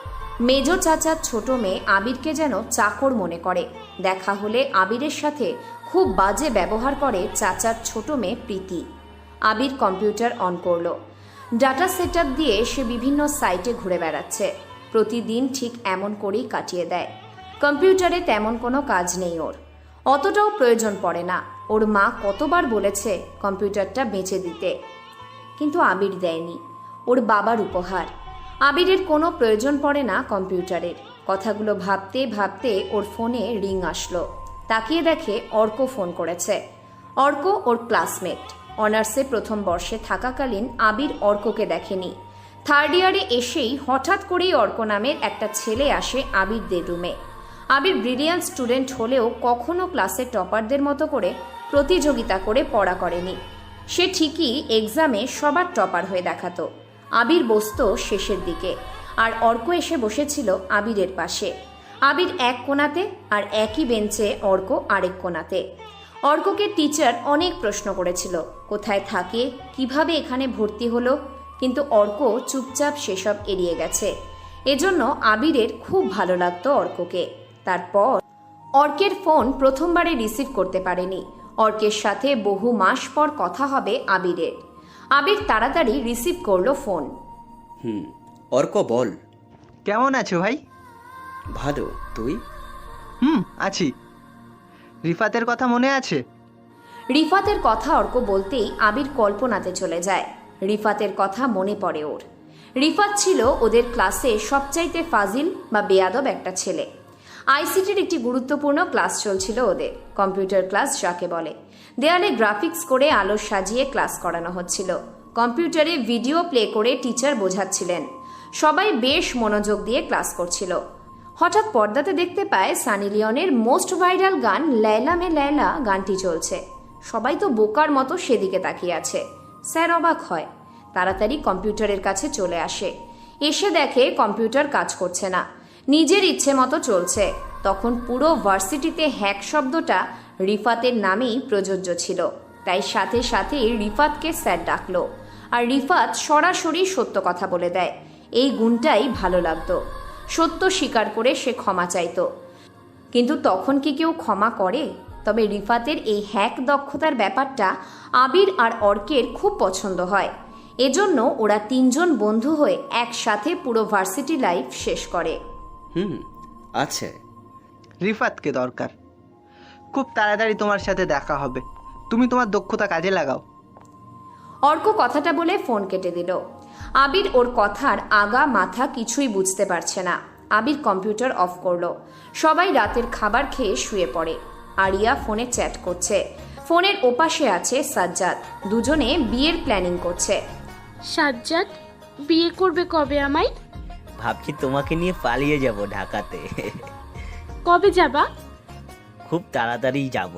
মেজো চাচার ছোট মেয়ে আবিরকে যেন চাকর মনে করে। দেখা হলে আবিরের সাথে খুব বাজে ব্যবহার করে চাচার ছোট মেয়ে প্রীতি। আবির কম্পিউটার অন করলো। ডাটা সেটআপ দিয়ে সে বিভিন্ন সাইটে ঘুরে বেড়াচ্ছে। প্রতিদিন ঠিক এমন করেই কাটিয়ে দেয়। কম্পিউটারে তেমন কোনো কাজ নেই ওর, অতটাও প্রয়োজন পড়ে না। ওর মা কতবার বলেছে কম্পিউটারটা বেচে দিতে, কিন্তু আবির দেয়নি। ওর বাবার উপহার। আবিরের কোনো প্রয়োজন পড়ে না কম্পিউটারের। কথাগুলো ভাবতে ভাবতে ওর ফোনে রিং আসলো। তাকিয়ে দেখে অর্ক ফোন করেছে। অর্ক ওর ক্লাসমেট। অনার্সে প্রথম বর্ষে থাকাকালীন আবির অর্ককে দেখেনি। 3rd ইয়ারে এসেই হঠাৎ করেই অর্ক নামের একটা ছেলে আসে আবিরদের রুমে। আবির ব্রিলিয়ান্ট স্টুডেন্ট হলেও কখনো ক্লাসের টপারদের মতো করে প্রতিযোগিতা করে পড়া করেনি। সে ঠিকই এক্সামে সবার টপার হয়ে দেখাতো। আবির বসতো শেষের দিকে, আর অর্ক এসে বসেছিল আবিরের পাশে। আবির এক কোণাতে আর একই বেঞ্চে অর্ক আরেক কোণাতে। অর্ককে টিচার অনেক প্রশ্ন করেছিল, কোথায় থাকে, কিভাবে এখানে ভর্তি হলো, কিন্তু অর্ক চুপচাপ সেসব এড়িয়ে গেছে। এজন্য আবিরের খুব ভালো লাগতো অর্ককে। তারপর অর্কের ফোন প্রথমবারে রিসিভ করতে পারেনি। অর্কের সাথে বহু মাস পর কথা হবে আবিরের। আবির তাড়াতাড়ি রিসিভ করলো ফোন। অর্ক বল। কেমন আছো ভাই? ভালো, তুই? আছি। রিফাতের কথা মনে আছে? রিফাতের কথা অর্ক বলতেই আবির কল্পনাতে চলে যায়। রিফাতের কথা মনে পড়ে ওর। রিফাত ছিল ওদের ক্লাসে সবচাইতে ফাজিল বা বেয়াদব একটা ছেলে। আইসিটির একটি গুরুত্বপূর্ণ ক্লাস চলছিল ওদের, কম্পিউটার ক্লাস যাকে বলে। দেয়ালে গ্রাফিক্স করে আলো সাজিয়ে ক্লাস করানো হচ্ছিল। কম্পিউটারে ভিডিও প্লে করে টিচার বোঝাচ্ছিলেন। সবাই বেশ মনোযোগ দিয়ে ক্লাস করছিল। হঠাৎ পর্দাতে দেখতে পায় সানি লিওনের মোস্ট ভাইরাল গান লৈলা মে লৈলা গানটি চলছে। সবাই তো বোকার মতো সেদিকে তাকিয়ে আছে। স্যার অবাক হয়, তাড়াতাড়ি কম্পিউটারের কাছে চলে আসে। এসে দেখে কম্পিউটার কাজ করছে না, নিজের ইচ্ছে মতো চলছে। তখন পুরো ভার্সিটিতে হ্যাক শব্দটা রিফাতের নামেই প্রযোজ্য ছিল, তাই সাথে সাথে রিফাতকে স্যার ডাকলো। আর রিফাত সরাসরি সত্য কথা বলে দেয়। এই গুণটাই ভালো লাগতো। সত্য স্বীকার করে সে ক্ষমা চাইতো। কিন্তু তখন কি কেউ ক্ষমা করে? তবে রিফাতের এই হ্যাক দক্ষতার ব্যাপারটা আবির আর অর্কের খুব পছন্দ হয়। এজন্য ওরা 3 জন বন্ধু হয়ে একসাথে পুরো ভার্সিটি লাইফ শেষ করে। আছে। রিফাতকে দরকার। খুব তাড়াতাড়ি তোমার সাথে দেখা হবে। তুমি তোমার দক্ষতা কাজে লাগাও। অর্ক কথাটা বলে ফোন কেটে দিল। আবির ওর কথার আগা মাথা কিছুই বুঝতে পারছে না। আবির কম্পিউটার অফ করলো। সবাই রাতের খাবার খেয়ে শুয়ে পড়ে। আরিয়া ফোনে চ্যাট করছে। ফোনের ওপাশে আছে সাজ্জাদ। দুজনে বিয়ের প্ল্যানিং করছে। সাজ্জাদ, বিয়ে করবে কবে আমায়? ভাবছি তোমাকে নিয়ে পালিয়ে যাব ঢাকাতে। কবে যাবা? খুব তাড়াতাড়ি যাব।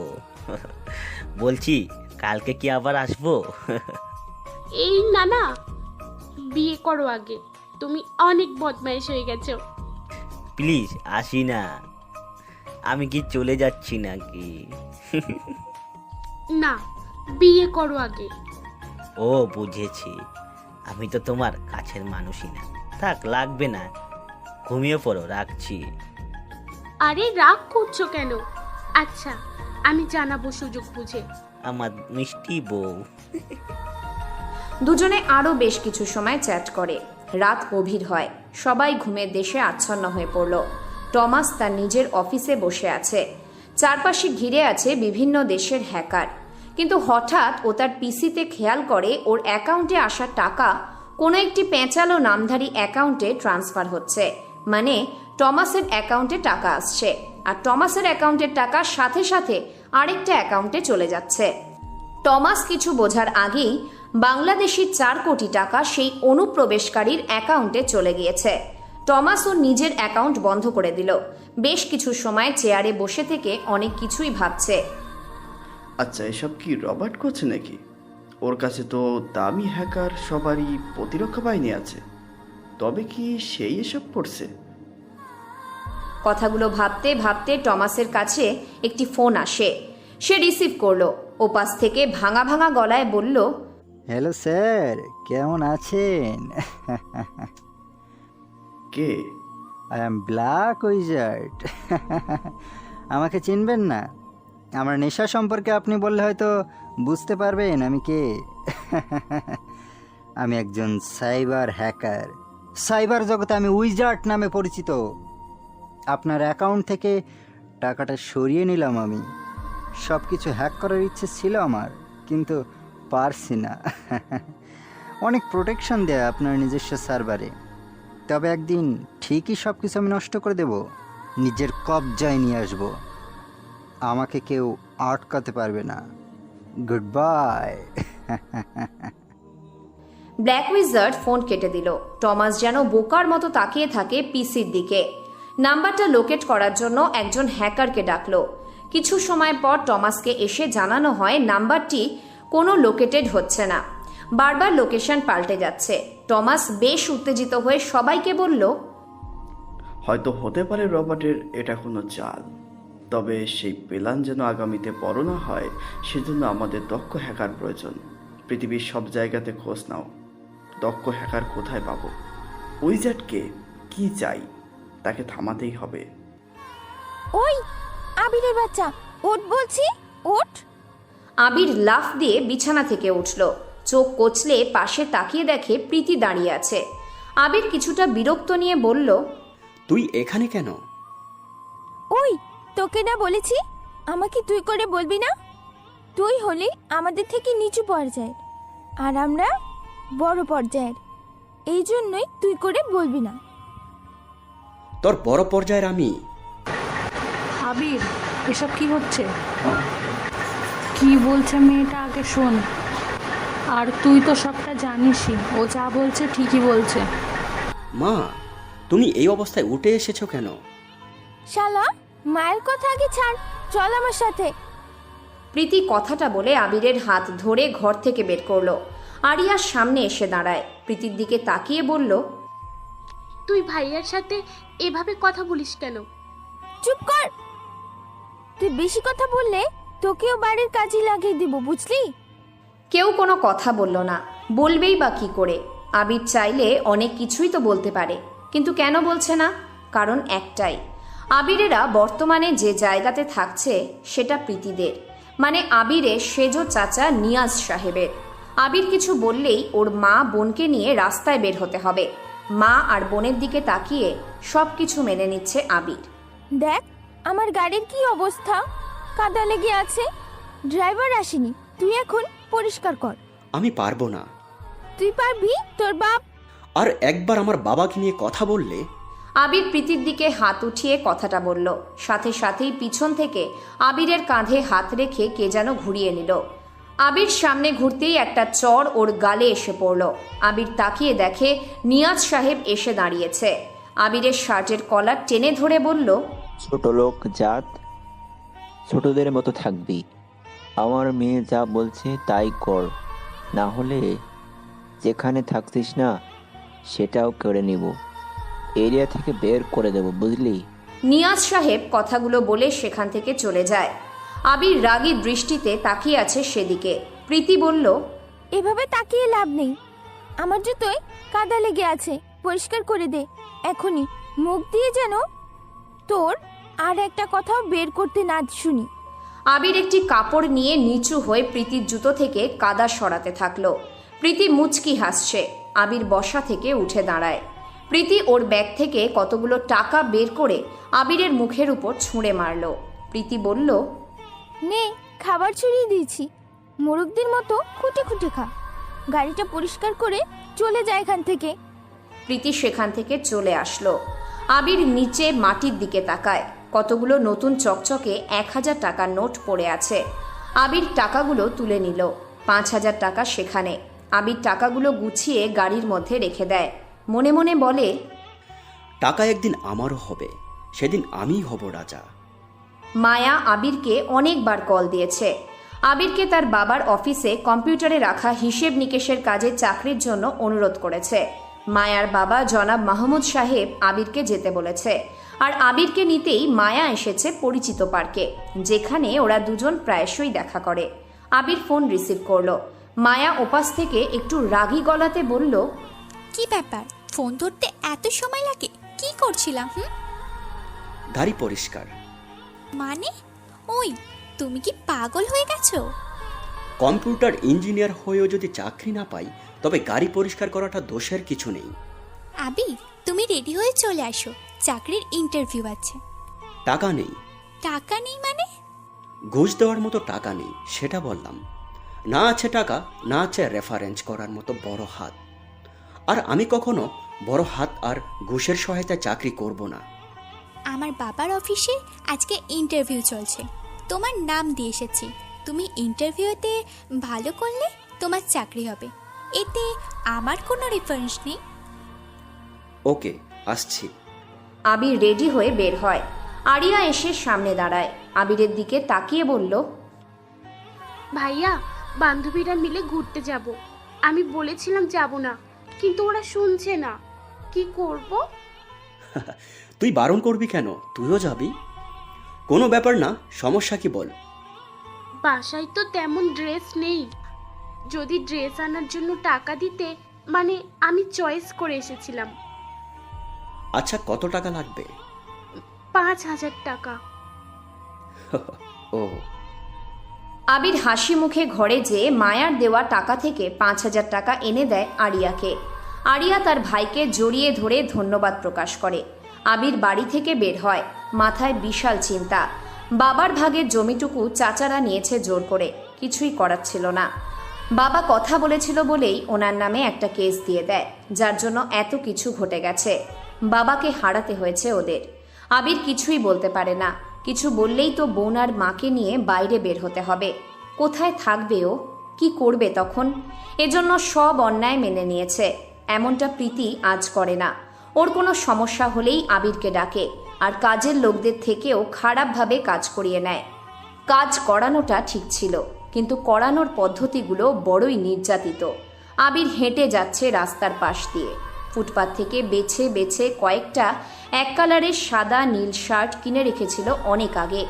বলছি কালকে কি আবার আসবো? এই না, বিয়ে করো আগে। তুমি অনেক বদমাইশ হয়ে গেছো। প্লিজ আসি না। আমি কি চলে যাচ্ছি নাকি? না, বিয়ে করো আগে। ও বুঝেছি, আমি তো তোমার কাছের মানুষই না। থাক, লাগবে না, ঘুমিয়ে পড়ো, রাখছি। আরে রাগ করছো কেন? আচ্ছা, আমি জানাবো সুযোগ বুঝে। আমার মিষ্টি বউ। দুজনে আরো বেশ কিছু সময় চ্যাট করে। রাত গভীর হয়, সবাই ঘুমের দেশে আচ্ছন্ন হয়ে পড়ল। টমাস তার নিজের অফিসে বসে আছে। চারপাশে ঘিরে আছে বিভিন্ন দেশের হ্যাকার, কিন্তু হঠাৎ ও তার পিসিতে খেয়াল করে ওর অ্যাকাউন্টে আসা টাকা কোনো একটি পেঁচালো নামধারী অ্যাকাউন্টে ট্রান্সফার হচ্ছে। মানে টমাসের অ্যাকাউন্টে টাকা আসছে, আর টমাসের অ্যাকাউন্টের টাকা সাথে সাথে আরেকটা অ্যাকাউন্টে চলে যাচ্ছে। টমাস কিছু বোঝার আগেই বাংলাদেশি 4 কোটি টাকা সেই অনুপ্রবেশকারীর অ্যাকাউন্টে চলে গিয়েছে। টমাস ওর নিজের অ্যাকাউন্ট বন্ধ করে দিল। বেশ কিছু সময় চেয়ারে বসে থেকে অনেক কিছুই ভাবছে। আচ্ছা, এসব কি রবার্ট করছে নাকি? ওর কাছে তো দামি হ্যাকার সবারই প্রতিরক্ষা বাহিনী আছে, তবে কি সেই এসব করছে? কথাগুলো ভাবতে ভাবতে টমাসের কাছে একটি ফোন আসে। সে রিসিভ করলো। ওপাশ থেকে ভাঙা ভাঙা গলায় বলল, হ্যালো স্যার, কেমন আছেন? কে? I am black wizard. আমাকে চিনবেন না? আমার নেশা সম্পর্কে আপনি বললে হয়তো বুঝতে পারবেন আমি কে। আমি একজন সাইবার হ্যাকার। সাইবার জগতে আমি উইজার্ড নামে পরিচিত। আপনার অ্যাকাউন্ট থেকে টাকাটা সরিয়ে নিলাম আমি। সব কিছু হ্যাক করার ইচ্ছে ছিল আমার, কিন্তু পারছি না। অনেক প্রোটেকশন দেয় আপনার নিজস্ব সার্ভারে, তবে একদিন ঠিকই সব কিছু আমি নষ্ট করে দেব, নিজের কবজায় নিয়ে আসব। আমাকে কেউ আটকাতে পারবে না। Good bye. Black wizard phone কেটে দিল। টমাস যেন বোকার মতো তাকিয়ে থাকে পিসির দিকে। নাম্বারটা লোকেট করার জন্য একজন হ্যাকারকে ডাকলো। কিছু সময় পর টমাসকে এসে জানানো হয় নাম্বারটি কোনো লোকেটেড হচ্ছে না, বারবার লোকেশন পাল্টে যাচ্ছে। টমাস বেশ উত্তেজিত হয়ে সবাইকে বলল, হয়তো হতে পারে রবার্টের এটা কোনো চাল, তবে সেই প্ল্যান যেন আগামীতে বড় না হয় সেজন্য আমাদের দক্ষ হ্যাকার প্রয়োজন। পৃথিবীর সব জায়গাতে খোঁজ নাও, দক্ষ হ্যাকার কোথায় পাবো? উইজার্ডকে কি চাই, তাকে থামাতেই হবে। ওই আবিরের বাচ্চা, ওঠ বলছি, ওঠ। আবির লাফ দিয়ে বিছানা থেকে উঠল। চোখ কচলে পাশে তাকিয়ে দেখে প্রীতি দাঁড়িয়ে আছে। আবির কিছুটা বিরক্ত নিয়ে বলল, তুই এখানে কেন? ওই তোকে না বলেছি আমাকে তুই করে বলবি না? তুই হলি আমাদের থেকে নিচু পর্যায়ের, আর আমরা বড় পর্যায়ের, এই জন্যই তুই করে বলবি না। তোর বড় পর্যায়ের আমি? আবির, এসব কি হচ্ছে? কি বলছে মেয়েটা আগে শোন। আর তুই তো সবটা জানিসই, ও যা বলছে ঠিকই বলছে। মা, তুমি এই অবস্থায় উঠে এসেছো কেন? শালা, মায়ের কথা আগে ছাড়, চল আমার সাথে। প্রীতি কথাটা বলে আবিরের হাত ধরে ঘর থেকে বের করলো। আরিয়ার সামনে এসে দাঁড়ায়। প্রীতির দিকে তাকিয়ে বলল, তুই ভাইয়ার সাথে এভাবে কথা বলিস কেন? চুপ কর। তুই বেশি কথা বললে তোকেও বাড়ির কাজে লাগিয়ে দিব, বুঝলি? কেউ কোনো কথা বলল না। বলবেই বা কি করে? আবির চাইলে অনেক কিছুই তো বলতে পারে, কিন্তু কেন বলছে না? কারণ একটাই, আবিরেরা বর্তমানে যে জায়গাতে থাকছে সেটা প্রীতিদের, মানে আবিরের সেজ চাচা নিয়াজ সাহেবের। আবির কিছু বললেই ওর মা বোনকে নিয়ে রাস্তায় বের হতে হবে। মা আর বোনের দিকে তাকিয়ে সব কিছু মেনে নিচ্ছে আবির। দেখ আমার গাড়ির কি অবস্থা, কাদা লেগে আছে, ড্রাইভার আসেনি, তুই এখন পরিষ্কার কর। আমি পারবো না। তুই পারবি, তোর বাপ। আর একবার আমার বাবাকে নিয়ে কথা বললে। আবির প্রীতির দিকে হাত উঠিয়ে কথাটা বলল। সাথে সাথেই পিছন থেকে আবিরের কাঁধে হাত রেখে কে যেন ঘুরিয়ে নিল। আবির সামনে ঘুরতেই একটা চড় ওর গালে এসে পড়ল। আবির তাকিয়ে দেখে নিয়াজ সাহেব এসে দাঁড়িয়েছে। আবিরের শার্টের কলার টেনে ধরে বলল, ছোট লোক জাত, ছোটদের মতো থাকবি। আমার মেয়ে যা বলছে তাই কর, না হলে যেখানে থাকছিস না সেটাও করে নিব, এরিয়া থেকে বের করে দেব, বুঝলি? নিয়াজ সাহেব কথাগুলো বলে সেখান থেকে চলে যায়। আবির রাগী দৃষ্টিতে তাকিয়ে আছে সেদিকে। প্রীতি বলল, এভাবে তাকিয়ে লাভ নেই, আমার জুতোয় কাদা লেগে আছে, পরিষ্কার করে দে এখনই, মুখ দিয়ে যেন তোর আর একটা কথাও বের করতে না শুনি। আবির একটি কাপড় নিয়ে নিচু হয়ে প্রীতির জুতো থেকে কাদা সরাতে থাকলো। প্রীতি মুচকি হাসছে। আবির বসা থেকে উঠে দাঁড়ায়। প্রীতি ওর ব্যাগ থেকে কতগুলো টাকা বের করে আবিরের মুখের উপর ছুঁড়ে মারল। প্রীতি বলল, নে, খাবার ছড়িয়ে দিয়েছি, মোরগদের মতো খুঁটে খুঁটে খা। গাড়িটা পরিষ্কার করে চলে যায় এখান থেকে। প্রীতি সেখান থেকে চলে আসলো। আবির নিচে মাটির দিকে তাকায়। কতগুলো নতুন চকচকে 1000 টাকার নোট পড়ে আছে। আবির টাকাগুলো তুলে নিল। 5000 টাকা সেখানে। আবির টাকাগুলো গুছিয়ে গাড়ির মধ্যে রেখে দেয়। মনে মনে বলে, টাকা একদিন আমারও হবে, সেদিন আমিই হব রাজা। মায়া আবিরকে অনেকবার কল দিয়েছে। আবিরকে তার বাবার অফিসে কম্পিউটারে রাখা হিসেব নিকেশের কাজে চাকরির জন্য অনুরোধ করেছে। মায়ার বাবা জনাব মাহমুদ সাহেব আবিরকে যেতে বলেছে। আর আবিরকে নিতেই মায়া এসেছে পরিচিত পার্কে, যেখানে ওরা দুজন প্রায়শই দেখা করে। আবির ফোন রিসিভ করলো। মায়া ওপাশ থেকে একটু রাগী গলাতে বলল, কি ব্যাপার, ফোন ধরতে এত সময় লাগে? কি করছিলাম? গাড়ি পরিষ্কার। মানে? ওই, তুমি কি পাগল হয়ে গেছো? কম্পিউটার ইঞ্জিনিয়ার হয়েও যদি চাকরি না পাই, তবে গাড়ি পরিষ্কার করাটা দোষের কিছু নেই। আবির, তুমি রেডি হয়ে চলে আসো, চাকরির ইন্টারভিউ আছে। টাকা নেই। টাকা নেই মানে? ঘুষ দেওয়ার মতো টাকা নেই, সেটা বললাম। না আছে টাকা, না আছে রেফারেন্স করার মতো বড় হাত। আর আমি কখনো বড় হাত আর ঘুষের সহায়তায় চাকরি করব না। আমার বাবার অফিসে আজকে ইন্টারভিউ চলছে, তোমার নাম দিয়ে এসেছি। তুমি ইন্টারভিউতে ভালো করলে তোমার চাকরি হবে, এতে আমার কোনো রেফারেন্স নেই। ওকে, আসছি। আবির রেডি হয়ে বের হয়। আরিয়া এসে সামনে দাঁড়ায়। আবিরের দিকে তাকিয়ে বলল, ভাইয়া, বান্ধবীরা মিলে ঘুরতে যাব। আমি বলেছিলাম যাব না, কিন্তু ওরা শুনছে না। কি করব? তুই বারণ করবি কেন? তুইও যাবি। কোনো ব্যাপার না, সমস্যা কি বল? বাসায় তো তেমন ড্রেস নেই। যদি ড্রেস আনার জন্য টাকা দিতে, মানে আমি চয়েস করে এসেছিলাম। আচ্ছা, কত টাকা লাগবে? 5000 টাকা। ও। আবির হাসি মুখে ঘরে যেয়ে মায়ার দেওয়া টাকা থেকে 5000 টাকা এনে দেয় আরিয়াকে। আরিয়া তার ভাইকে জড়িয়ে ধরে ধন্যবাদ প্রকাশ করে। আবির বাড়ি থেকে বের হয়। মাথায় বিশাল চিন্তা। বাবার ভাগের জমিটুকু চাচারা নিয়েছে জোর করে, কিছুই করার ছিল না। বাবা কথা বলেছিল বলেই ওনার নামে একটা কেস দিয়ে দেয়, যার জন্য এত কিছু ঘটে গেছে। বাবাকে হারাতে হয়েছে ওদের। আবির কিছুই বলতে পারে না। কিছু বললেই তো বোন আর মাকে নিয়ে বাইরে বের হতে হবে। কোথায় থাকবে ও? কি করবে তখন? এজন্য সব অন্যায় মেনে নিয়েছে। এমনটা প্রীতি আজ করে না। ওর কোনো সমস্যা হলেই আবিরকে ডাকে, আর কাজের লোকদের থেকেও খারাপভাবে কাজ করিয়ে নেয়। কাজ করানোটা ঠিক ছিল, কিন্তু করানোর পদ্ধতিগুলো বড়ই নির্যাতিত। আবির হেঁটে যাচ্ছে রাস্তার পাশ দিয়ে। ফুটপাত থেকে বেছে বেছে কয়েকটা এক কালারের সাদা নীল শার্ট কিনে রেখেছিল অনেক আগে।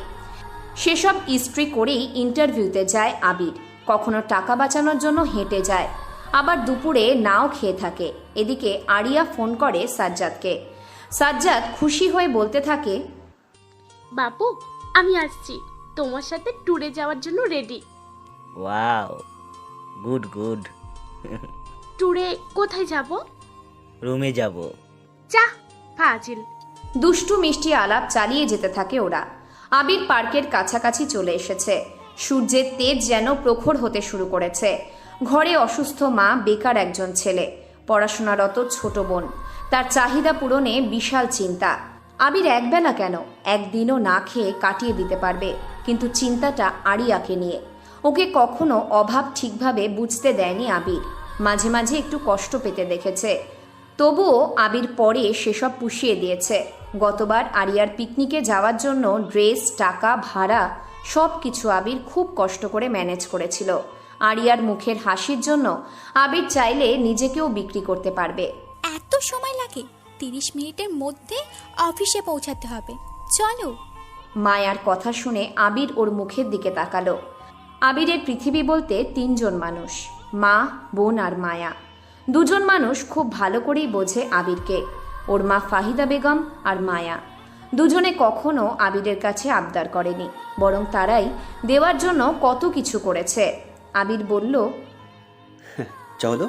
সেসব ইস্ত্রি করেই ইন্টারভিউতে যায় আবির। কখনো টাকা বাঁচানোর জন্য হেঁটে যায়, আবার দুপুরে নাও খেয়ে থাকে। এদিকে আরিয়া ফোন করে সাজ্জাদকে। সাজ্জাদ খুশি হয়ে বলতে থাকে, বাবু, আমি আসছি, তোমার সাথে ট্যুরে যাওয়ার জন্য রেডি। Wow, good good. ট্যুরে কোথায় যাব? রুমে যাব। যা ফাজিল। দুষ্টু মিষ্টি আলাপ চালিয়ে যেতে থাকে ওরা। আবির পার্কের কাছাকাছি চলে এসেছে। সূর্যের তেজ যেন প্রখর হতে শুরু করেছে। ঘরে অসুস্থ মা, বেকার একজন ছেলে, পড়াশোনারত ছোট বোন। তার চাহিদা পূরণে বিশাল চিন্তা। আবির একবেলা কেন, একদিনও না খেয়ে কাটিয়ে দিতে পারবে, কিন্তু চিন্তাটা আরিয়াকে নিয়ে। ওকে কখনো অভাব ঠিকভাবে বুঝতে দেয়নি আবির। মাঝে মাঝে একটু কষ্ট পেতে দেখেছে, তবুও আবির পরে সেসব পুষিয়ে দিয়েছে। গতবার আরিয়ার পিকনিকে যাওয়ার জন্য ড্রেস, টাকা, ভাড়া সব কিছু আবির খুব কষ্ট করে ম্যানেজ করেছিল। আরিয়ার মুখের হাসির জন্য আবির চাইলে নিজেকেও বিক্রি করতে পারবে। এত সময় লাগে? 30 মিনিটের মধ্যে অফিসে পৌঁছাতে হবে, চলো। মায়ার কথা শুনে আবির ওর মুখের দিকে তাকালো। আবিরের পৃথিবী বলতে 3 জন মানুষ, মা, বোন আর মায়া। 2 জন মানুষ খুব ভালো করেই বোঝে আবিরকে, ওর মা ফাহিদা বেগম আর মায়া। দুজনে কখনো আবিরের কাছে আবদার করেনি, বরং তারাই দেওয়ার জন্য কত কিছু করেছে। আবির বলল, চলো।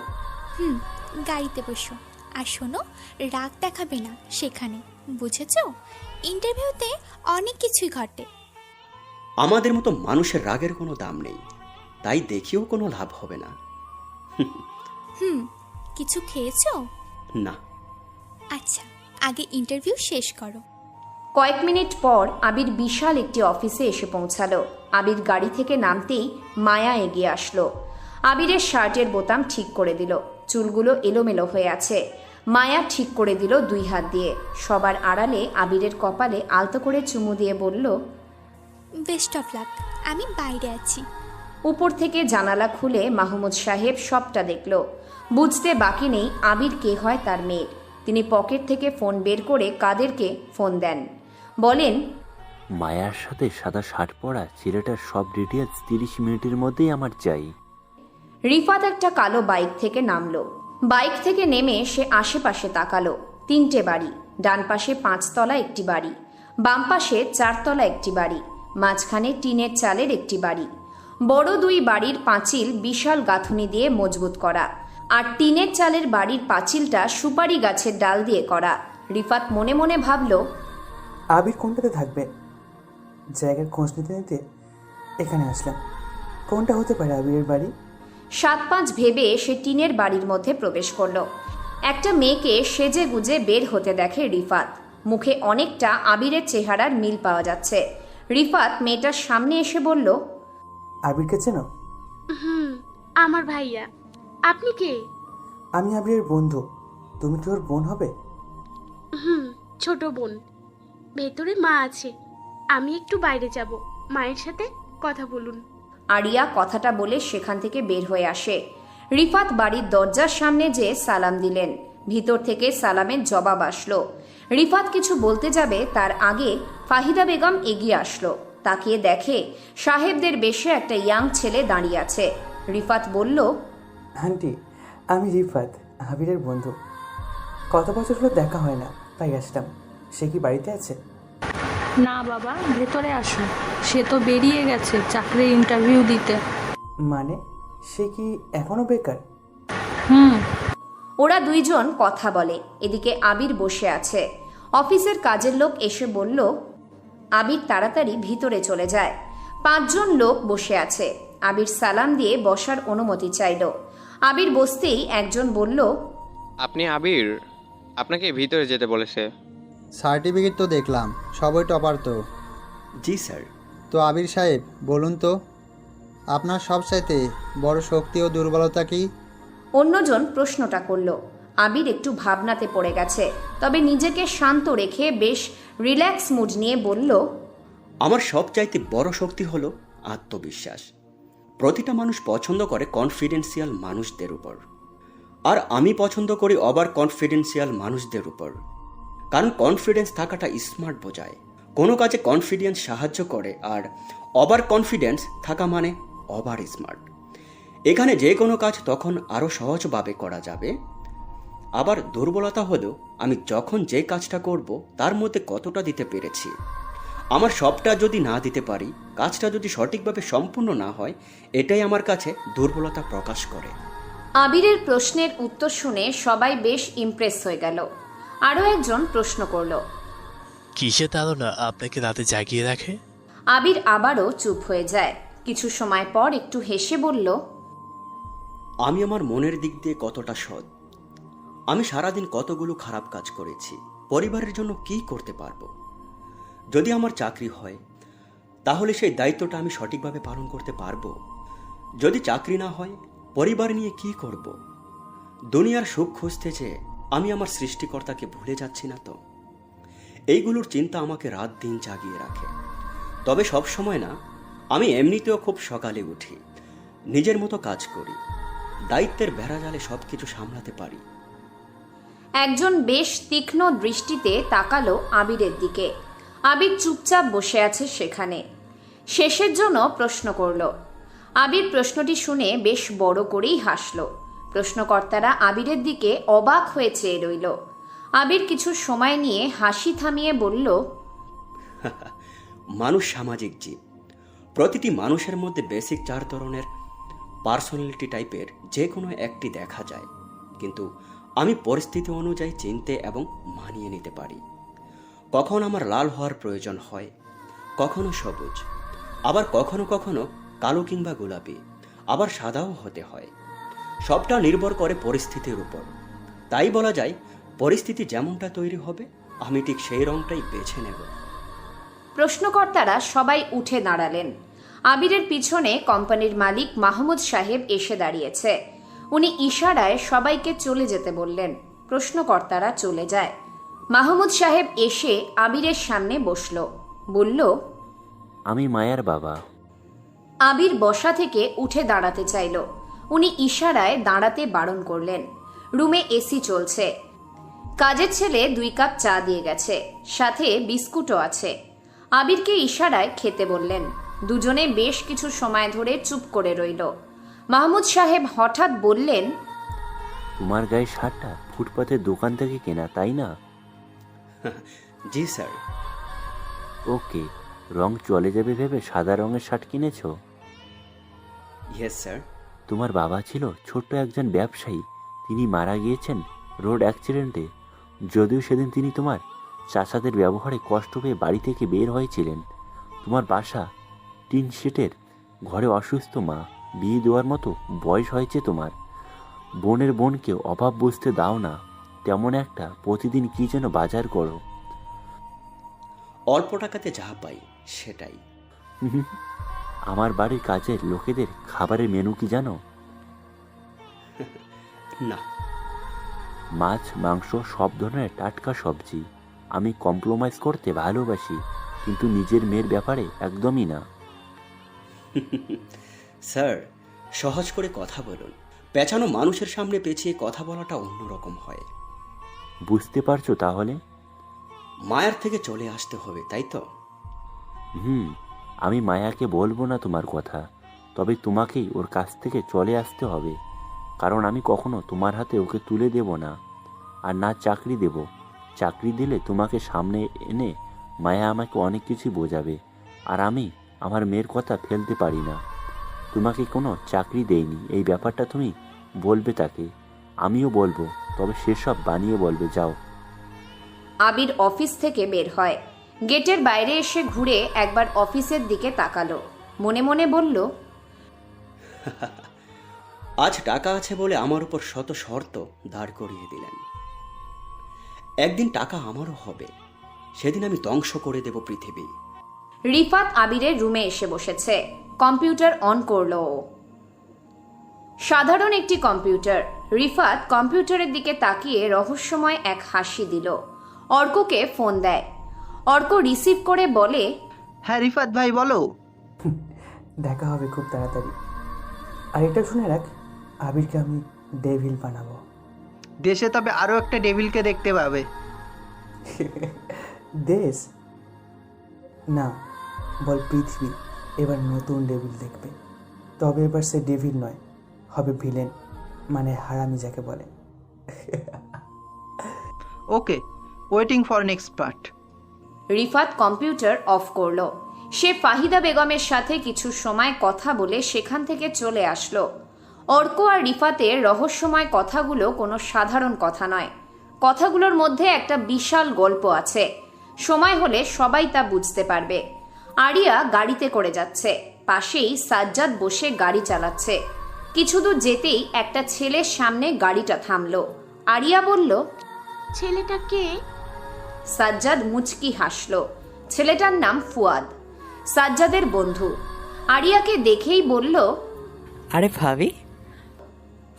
গাড়িতে বসো, আর শোনো, রাগ দেখাবে না সেখানে, বুঝেছো? ইন্টারভিউতে অনেক কিছুই ঘটে। আমাদের মতো মানুষের রাগের কোনো দাম নেই, তাই দেখিও কোনো লাভ হবে না। কিছু খেয়েছো? না। আচ্ছা, আগে ইন্টারভিউ শেষ করো। কয়েক মিনিট পর আবির বিশাল একটি অফিসে এসে পৌঁছালো। আবির গাড়ি থেকে নামতেই মায়া এগিয়ে আসলো। আবিরের শার্টের বোতাম ঠিক করে দিল, চুলগুলো এলোমেলো হয়ে আছে। মায়া ঠিক করে দিল 2 হাত দিয়ে। সবার আড়ালে আবিরের কপালে আলতো করে চুমু দিয়ে বলল, বেস্ট অফ লাক, আমি বাইরে আছি। উপর থেকে জানালা খুলে মাহমুদ সাহেব সবটা দেখল। বুঝতে বাকি নেই আবির কে হয় তার মেয়ের। তিনি পকেট থেকে ফোন বের করে কাদেরকে ফোন দেন। বলেন, মায়ার সাথে সাদা শার্ট পরা ছেলেটার সব ডিটেলস 30 মিনিটের মধ্যেই আমার চাই। রিফাত একটা কালো বাইক থেকে নামলো। বাইক থেকে নেমে সে আশেপাশে তাকালো। 3টে বাড়ি, ডান পাশে 5 তলা একটি বাড়ি, বাম পাশে 4 তলা একটি বাড়ি, মাঝখানে টিনের চালের একটি বাড়ি। বড় 2 বাড়ির পাঁচিল বিশাল গাঁথুনি দিয়ে মজবুত করা, আর টিনের চালের বাড়ির পাঁচিলটা সুপারি গাছের ডাল দিয়ে করা। রিফাত মনে মনে ভাবল, আবির কোনটাতে থাকবে? জায়গার খোঁজ নিতে নিতে এখানে আসলাম। কোনটা হতে পারে আবিরের বাড়ি? 7-5 ভেবে সে টিনের বাড়ির মধ্যে প্রবেশ করলো। একটা মেয়েকে সেজে গুজে বের হতে দেখে রিফাত। মুখে অনেকটা আবিরের চেহারার মিল পাওয়া যাচ্ছে। রিফাত মেয়েটার সামনে এসে বলল, আবিরকে চেনো? আমার ভাইয়া। আপনি কে? আমি আবিরের বন্ধু। তুমি কি ওর বোন হবে? ছোট বোন। ভেতরে মা আছে, আমি একটু বাইরে যাব, মায়ের সাথে কথা বলুন। আরিয়া কথাটা বলে সেখান থেকে বের হয়ে আসে। রিফাত বাড়ির দরজার সামনে যেয়ে সালাম দিলেন। ভিতর থেকে সালামের জবাব আসলো। রিফাত কিছু বলতে যাবে তার আগে ফাহিদা বেগম এগিয়ে আসলো। তাকিয়ে দেখে সাহেবদের বেশে একটা ইয়াং ছেলে দাঁড়িয়ে আছে। রিফাত বলল, আন্টি, আমি রিফাত, আবিরের বন্ধু। কত বছর হলো দেখা হয় না, তাই আসলাম। সে কি বাড়িতে আছে? না বাবা, ভেতরে আসো। সে তো বেরিয়ে গেছে চাকরির ইন্টারভিউ দিতে। মানে সে কি এখনো বেকার? ওরা 2 জন কথা বলে। এদিকে আবির বসে আছে। অফিসের কাজের লোক এসে বলল, আবির তাড়াতাড়ি ভিতরে চলে যায়। 5 জন লোক বসে আছে। আবির সালাম দিয়ে বসার অনুমতি চাইল। আবির বসতেই একজন বলল, আপনি আবির? আপনাকে ভিতরে যেতে বলেছে। সার্টিফিকেট তো দেখলাম, সবই টপার তো। জি স্যার। তো আবির সাহেব, বলুন তো আপনার সবচাইতে বড় শক্তি ও দুর্বলতা কি? অন্যজন প্রশ্নটা করল। আবির একটু ভাবনাতে পড়ে গেছে, তবে নিজেকে শান্ত রেখে বেশ রিল্যাক্স মুড নিয়ে বলল, আমার সবচাইতে বড় শক্তি হলো আত্মবিশ্বাস। প্রতিটা মানুষ পছন্দ করে কনফিডেন্সিয়াল মানুষদের উপর, আর আমি পছন্দ করি ওভার কনফিডেন্সিয়াল মানুষদের উপর। কারণ কনফিডেন্স থাকাটা স্মার্ট বোঝায়, কোনো কাজে কনফিডেন্স সাহায্য করে, আর ওভার কনফিডেন্স থাকা মানে ওভার স্মার্ট। এখানে যে কোনো কাজ তখন আরও সহজভাবে করা যাবে। আবার দুর্বলতা হলো আমি যখন যে কাজটা করব তার মধ্যে কতটা দিতে পেরেছি। আমার সবটা যদি না দিতে পারি, কাজটা যদি সঠিকভাবে সম্পূর্ণ না হয়, এটাই আমার কাছে দুর্বলতা প্রকাশ করে। আবিরের প্রশ্নের উত্তর শুনে সবাই বেশ ইমপ্রেস হয়ে গেল। আরও একজন প্রশ্ন করল, কিসে তাড়না আপনাকে রাতে জাগিয়ে রাখে? আবির আবারও চুপ হয়ে যায়। কিছু সময় পর একটু হেসে বলল, আমি আমার মনের দিক দিয়ে কতটা সৎ। আমি সারাদিন কতগুলো খারাপ কাজ করেছি, পরিবারের জন্য কি করতে পারবো। যদি আমার চাকরি হয় তাহলে সেই দায়িত্বটা আমি সঠিকভাবে পালন করতে পারবো। যদি চাকরি না হয়, পরিবার নিয়ে কি করব। দুনিয়ার সুখ খুঁজতে চেয়ে আমি আমার সৃষ্টিকর্তাকে ভুলে যাচ্ছি না তো। এইগুলোর চিন্তা আমাকে রাত দিন জাগিয়ে রাখে। তবে সব সময় না, আমি এমনিতেও খুব সকালে উঠি, নিজের মতো কাজ করি, দায়িত্বের বেড়াজালে সব কিছু সামলাতে পারি। একজন বেশ তীক্ষ্ণ দৃষ্টিতে তাকালো আবিরের দিকে। আবির চুপচাপ বসে আছে সেখানে। শেষের জন্য প্রশ্ন করল। আবির প্রশ্নটি শুনে বেশ বড় করেই হাসল। প্রশ্নকর্তারা আবিরের দিকে অবাক হয়ে চেয়ে রইল। আবির কিছু সময় নিয়ে হাসি থামিয়ে বলল, মানুষ সামাজিক জীব। প্রতিটি মানুষের মধ্যে বেসিক 4 ধরনের পার্সোনালিটি টাইপের যে কোনো একটি দেখা যায়, কিন্তু আমি পরিস্থিতি অনুযায়ী চিনতে এবং মানিয়ে নিতে পারি। কখন আমার লাল হওয়ার প্রয়োজন হয়, কখনো সবুজ, আবার কখনো কখনো কালো কিংবা গোলাপি, আবার সাদাও হতে হয়। সবটা নির্ভর করে পরিস্থিতির উপর। তাই বলা যায়, পরিস্থিতি যেমনটা তৈরি হবে আমি ঠিক সেই রংটাই বেছে নেব। প্রশ্নকর্তারা সবাই উঠে দাঁড়ালেন। আবিরের পিছনে কোম্পানির মালিক মাহমুদ সাহেব এসে দাঁড়িয়েছে। উনি ইশারায় সবাইকে চলে যেতে বললেন। প্রশ্নকর্তারা চলে যায়। মাহমুদ সাহেব এসে আবিরের সামনে বসল, বলল, আমি মায়ার বাবা। আবির বসা থেকে উঠে দাঁড়াতে চাইল। উনি ইশারায় দাঁড়াতে বারণ করলেন। রুমে এসি চলছে। কাজের ছেলে 2 কাপ চা দিয়ে গেছে, সাথে বিস্কুটও আছে। আবিরকে ইশারায় খেতে বললেন। দুজনে বেশ কিছু সময় ধরে চুপ করে রইল। মাহমুদ সাহেব হঠাৎ বললেন, তোমার গায়ে শার্টটা ফুটপাতের দোকান থেকে কেনা, তাই না? জি স্যার। ওকে, রং চলে যাবে ভেবে সাদা রঙের শার্ট কিনেছো? Yes sir. তোমার বাবা ছিল ছোট্ট একজন ব্যবসায়ী। তিনি মারা গিয়েছেন রোড অ্যাক্সিডেন্টে। যদিও সেদিন তিনি তোমার চাচাদের ব্যবহারে কষ্ট পেয়ে বাড়ি থেকে বের হয়েছিলেন। তোমার বাসা টিন শেটের ঘরে, অসুস্থ মা, বিয়ে দেওয়ার মতো বয়স হয়েছে তোমার। বোনের বোনকে অভাব বুঝতে দাও না। তেমন একটা প্রতিদিন কি যেন বাজার করো। অল্প টাকাতে যা পাই সেটাই। আমার বাড়ির কাজের লোকেদের খাবারের মেনু কি জানো? না। মাছ, মাংস, সব ধরনের টাটকা সবজি। আমি কম্প্রোমাইজ করতে ভালোবাসি, কিন্তু নিজের মেয়ের ব্যাপারে একদমই না। স্যার, সহজ করে কথা বলুন। পেঁচানো মানুষের সামনে পেঁচিয়ে কথা বলাটা অন্যরকম হয়। বুঝতে পারছো তাহলে? মায়ার থেকে চলে আসতে হবে, তাই তো? আমি মায়াকে বলবো না তোমার কথা, তবে তোমাকেই ওর কাছ থেকে চলে আসতে হবে। কারণ আমি কখনো তোমার হাতে ওকে তুলে দেব না, আর না চাকরি দেব। চাকরি দিলে তোমাকে সামনে এনে মায়া আমাকে অনেক কিছু বোঝাবে, আর আমি আমার মেয়ের কথা ফেলতে পারি না। তোমাকে কোনো চাকরি দেয়নি, এই ব্যাপারটা তুমি বলবে তাকে। আমিও বলবো, তবে সেসব বানিয়ে বলবে। যাও। আবির অফিস থেকে বের হয়। গেটের বাইরে এসে ঘুরে একবার অফিসের দিকে তাকালো। মনে মনে বলল, আজ টাকা আছে বলে আমার উপর শত শর্ত দাঁড় করিয়ে দিলেন। একদিন টাকা আমারও হবে, সেদিন আমি ধ্বংস করে দেব পৃথিবী। রিফাত আবিরের রুমে এসে বসেছে। কম্পিউটার অন করলো। সাধারণ একটি কম্পিউটার। রিফাত কম্পিউটারের দিকে তাকিয়ে রহস্যময় এক হাসি দিল। অর্ককে ফোন দেয়। অর্ক রিসিভ করে বলে, হ্যাঁ রিফাত ভাই বলো। দেখা হবে খুব তাড়াতাড়ি। আর এটা শুনে রাখ, আবিরকে আমি ডেভিল বানাবো। দেশে তবে আরও একটা ডেভিলকে দেখতে পাবে। দেশ না, বল পৃথিবী এবার নতুন ডেভিল দেখবে। তবে এবার সে ডেভিল নয়, হবে ভিলেন, মানে হারামি যাকে বলে। Okay, waiting for next part. Rifat computer off করলো। সে ফাহিদা বেগমের সাথে কিছু সময় কথা বলে সেখান থেকে চলে আসলো। অর্ক আর রিফাতের রহস্যময় কথাগুলো কোনো সাধারণ কথা নয়। কথাগুলোর মধ্যে একটা বিশাল গল্প আছে। সময় হলে সবাই তা বুঝতে পারবে। আরিয়া গাড়িতে করে যাচ্ছে। পাশেই সাজ্জাদ বসে গাড়ি চালাচ্ছে। কিছু দূর যেতেই একটা ছেলের সামনে গাড়িটা থামলো। আরিয়া বলল, ছেলেটা কে? সাজ্জাদ মুচকি হাসল। ছেলেটার নাম ফুয়াদ, সাজ্জাদের বন্ধু। আরিয়াকে দেখেই বলল, আরে ভাবি।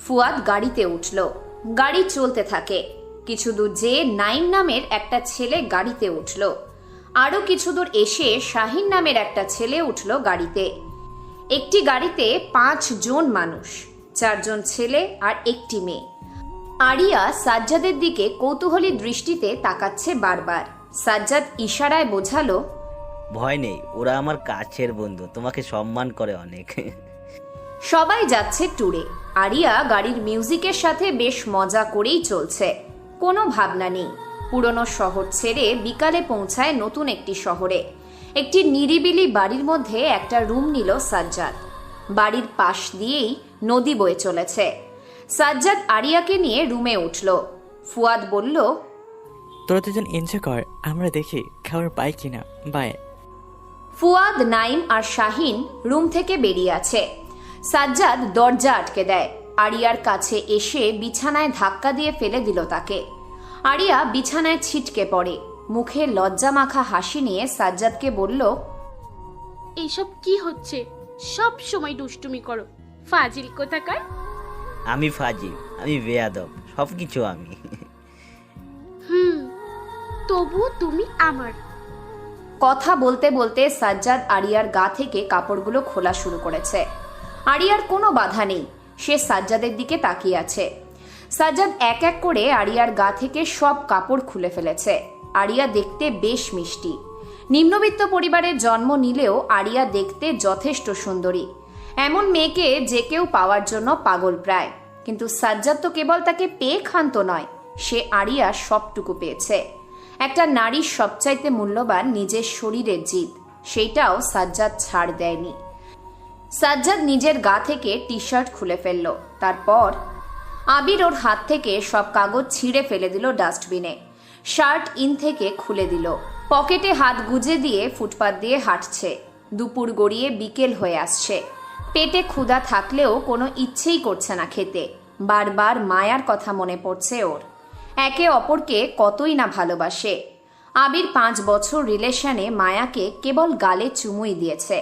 ফুয়াদ গাড়িতে উঠল। গাড়ি চলতে থাকে। কিছু দূর যেয়ে নাইম নামের একটা ছেলে গাড়িতে উঠল। আরো কিছু দূর এসে শাহিন নামের একটা ছেলে উঠল গাড়িতে। একটি গাড়িতে 5 জন মানুষ, 4 জন ছেলে আর একটি মেয়ে। আরিয়া সাজ্জাদের দিকে কৌতূহলী দৃষ্টিতে তাকাচ্ছে বারবার। সাজ্জাদ ইশারায় বোঝালো, ভয় নেই, ওরা আমার কাছের বন্ধু, তোমাকে সম্মান করে অনেক। সবাই যাচ্ছে ট্যুরে। আরিয়া গাড়ির মিউজিকের সাথে বেশ মজা করেই চলছে। কোনো ভাবনা নেই। পুরনো শহর ছেড়ে বিকালে পৌঁছায় নতুন একটি শহরে। একটি নিরিবিলি বাড়ির মধ্যে একটা রুম নিল সাজ্জাদ। বাড়ির পাশ দিয়েই নদী বয়ে চলেছে। সাজ্জাদ আরিয়াকে নিয়ে রুমে উঠল। ফুয়াদ বলল, তোরা দুজন এনজয় কর, আমরা দেখি খাবার পাই কিনা। বাই। ফুয়াদ, নাইম আর শাহিন রুম থেকে বেরিয়ে আছে। সাজ্জাদ দরজা আটকে দেয়। আরিয়ার কাছে এসে বিছানায় ধাক্কা দিয়ে ফেলে দিল তাকে। আরিয়া বিছানায় ছিটকে পড়ে। মুখে লজ্জা মাখা হাসি নিয়ে সাজ্জাদকে বলল, এইসব কি হচ্ছে? সব সময় দুষ্টুমি করো, ফাজিল কোথাকার। আমি ফাজিল, আমি বেয়াদব, সব কিছু আমি। তবু তুমি আমার। কথা বলতে বলতে সাজ্জাদ আরিয়ার গা থেকে কাপড়গুলো খোলা শুরু করেছে। আরিয়ার কোনো বাধা নেই, সে সাজ্জাদের দিকে তাকিয়ে আছে। সাজ্জাদ এক এক করে আরিয়ার গা থেকে সব কাপড় খুলে ফেলেছে। আরিয়া দেখতে বেশ মিষ্টি। নিম্নবিত্ত পরিবারে জন্ম নিলেও আরিয়া দেখতে যথেষ্ট সুন্দরী। এমন মেয়েকে যে কেউ পাওয়ার জন্য পাগল প্রায়। কিন্তু সাজ্জাদ তো কেবল তাকে পেয়ে ক্ষান্ত নয়, সে আরিয়ার সবটুকু পেয়েছে। একটা নারীর সবচাইতে মূল্যবান নিজের শরীরের জিদ, সেইটাও সাজ্জাদ ছাড় দেয়নি। সাজ্জাদ নিজের গা থেকে টি শার্ট খুলে ফেলল। তারপর আবির ওর হাত থেকে সব কাগজ ছিঁড়ে ফেলে দিল ডাস্টবিনে। শার্ট ইন থেকে খুলে দিল। পকেটে হাত গুজে দিয়ে ফুটপাত দিয়ে হাঁটছে। দুপুর গড়িয়ে বিকেল হয়ে আসছে। পেটে ক্ষুধা থাকলেও কোনো ইচ্ছেই করছে না খেতে। বারবার মায়ার কথা মনে পড়ছে ওর। একে অপরকে কতই না ভালোবাসে। আবির 5 বছর রিলেশনে মায়াকে কেবল গালে চুমুই দিয়েছে।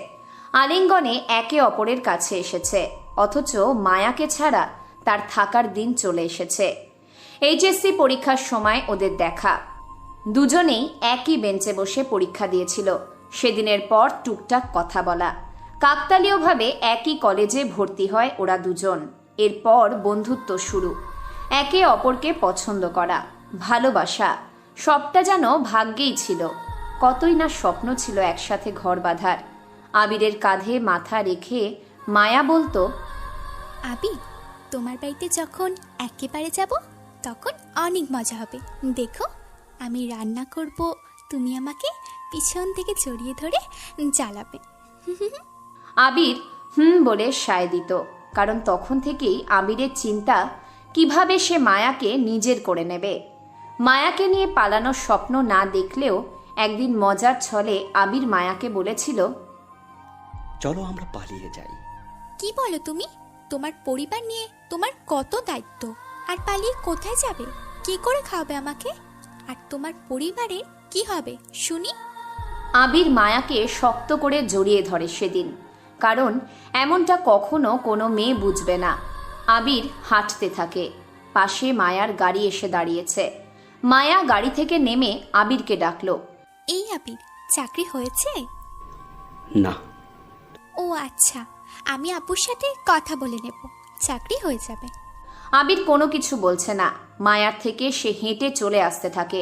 আলিঙ্গনে একে অপরের কাছে এসেছে, অথচ মায়াকে ছাড়া তার থাকার দিন চলে এসেছে। এইচএসসি পরীক্ষার সময় ওদের দেখা। দুজনেই একই বেঞ্চে বসে পরীক্ষা দিয়েছিল। সেদিনের পর টুকটাক কথা বলা। কাকতালীয়ভাবে একই কলেজে ভর্তি হয় ওরা দুজন। এরপর বন্ধুত্ব শুরু। একে অপরকে পছন্দ করা, ভালোবাসা, সবটা যেন ভাগ্যেই ছিল। কতই না স্বপ্ন ছিল একসাথে ঘর বাঁধার। আবিরের কাঁধে মাথা রেখে মায়া বলতো, আবির, তোমার বাড়িতে যখন একেবারে যাব তখন অনেক মজা হবে। দেখো, আমি রান্না করব, তুমি আমাকে পিছন থেকে জড়িয়ে ধরে জ্বালাবে। আবির বলে সায় দিত। কারণ তখন থেকেই আবিরের চিন্তা কিভাবে সে মায়াকে নিজের করে নেবে। মায়াকে নিয়ে পালানোর স্বপ্ন না দেখলেও একদিন মজার ছলে আবির মায়াকে বলেছিল, চলো আমরা পালিয়ে যাই। কি বলো তুমি? তোমার পরিবার নিয়ে তোমার কত দায়িত্ব, আর পালিয়ে কোথায় যাবে? কি করে খাওয়াবে আমাকে? আর তোমার পরিবারের কি হবে শুনি? আবির মায়াকে শক্ত করে জড়িয়ে ধরে সেদিন। কারণ এমনটা কখনো কোনো মেয়ে বুঝবে না। আবির হাঁটতে থাকে। পাশে মায়ার গাড়ি এসে দাঁড়িয়েছে। মায়া গাড়ি থেকে নেমে আবিরকে ডাকলো, এই আবির, চাকরি হয়েছে? না। ও আচ্ছা, আমি আপুর সাথে কথা বলে নেব, চাকরি হয়ে যাবে। আবির কোনো কিছু বলছে না। মায়ার থেকে সে হেঁটে চলে আসতে থাকে।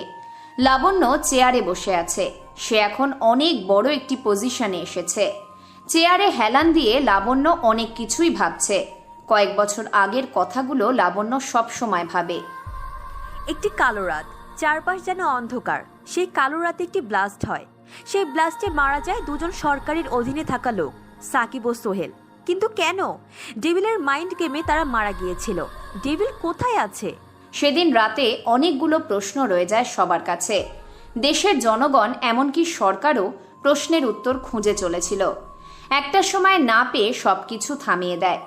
লাবণ্য চেয়ারে বসে আছে। সে এখন অনেক বড় একটি পজিশনে এসেছে। চেয়ারে হেলান দিয়ে লাবণ্য অনেক কিছুই ভাবছে। কয়েক বছর আগের কথাগুলো লাবণ্য সব সময় ভাবে। একটি কালো রাত, চারপাশ যেন অন্ধকার। সেই কালো রাতে একটি ব্লাস্ট হয়। সেই ব্লাস্টে মারা যায় দুজন সরকারের অধীনে থাকা লোক, সাকিব ও সোহেল। কিন্তু কেন? ডেভিলের মাইন্ড গেমে তারা মারা গিয়েছিল। ডেভিল কোথায় আছে? সেদিন রাতে অনেকগুলো প্রশ্ন রয়ে যায় সবার কাছে। দেশের জনগণ, এমনকি সরকারও প্রশ্নের উত্তর খুঁজে চলেছিল। একটা সময় না পেয়ে সবকিছু থামিয়ে দেয়।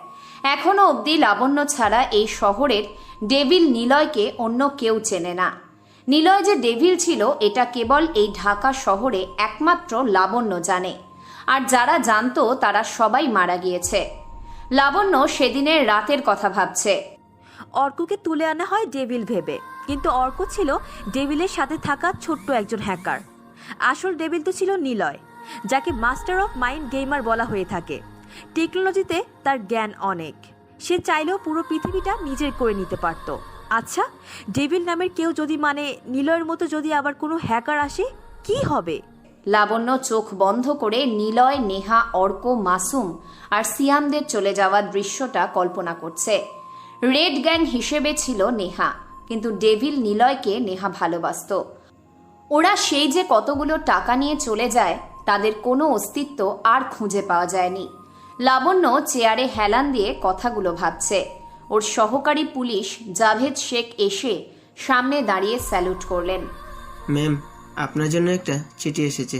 এখনো অবধি লাবণ্য ছাড়া এই শহরের ডেভিল নিলয়কে অন্য কেউ চেনে না। নিলয় যে ডেভিল ছিল এটা কেবল এই ঢাকা শহরে একমাত্র লাবণ্য জানে। আর যারা জানতো তারা সবাই মারা গিয়েছে। লাবণ্য সেদিনের রাতের কথা ভাবছে। অর্ককে তুলে আনা হয় ডেভিল ভেবে, কিন্তু অর্ক ছিল ডেভিলের সাথে থাকা ছোট্ট একজন হ্যাকার। আসল ডেভিল তো ছিল নিলয়, যাকে মাস্টার অফ মাইন্ড গেমার বলা হয়ে থাকে। টেকনোলজিতে তার জ্ঞান অনেক। সে চাইলেও পুরো পৃথিবীটা নিজের করে নিতে পারত। আচ্ছা, ডেভিল নামের কেউ যদি, মানে নিলয়ের মতো যদি আবার কোনো হ্যাকার আসে, কি হবে? লাবণ্য চোখ বন্ধ করে নিলয়, নেহা, অর্ক, মাসুম আর সিয়ামদের চলে যাওয়ার দৃশ্যটা কল্পনা করছে। রেড গ্যাং হিসেবে ছিল নেহা, কিন্তু ডেভিল নিলয়কে নেহা ভালোবাসত। ওরা সেই যে কতগুলো টাকা নিয়ে চলে যায়, তাদের কোনো অস্তিত্ব আর খুঁজে পাওয়া যায়নি। লাবণ্য চেয়ারে হেলান দিয়ে কথাগুলো ভাবছে। ওর সহকারী পুলিশ জাভেদ শেখ এসে সামনে দাঁড়িয়ে স্যালুট করলেন। ম্যাম, আপনার জন্য একটা চিঠি এসেছে।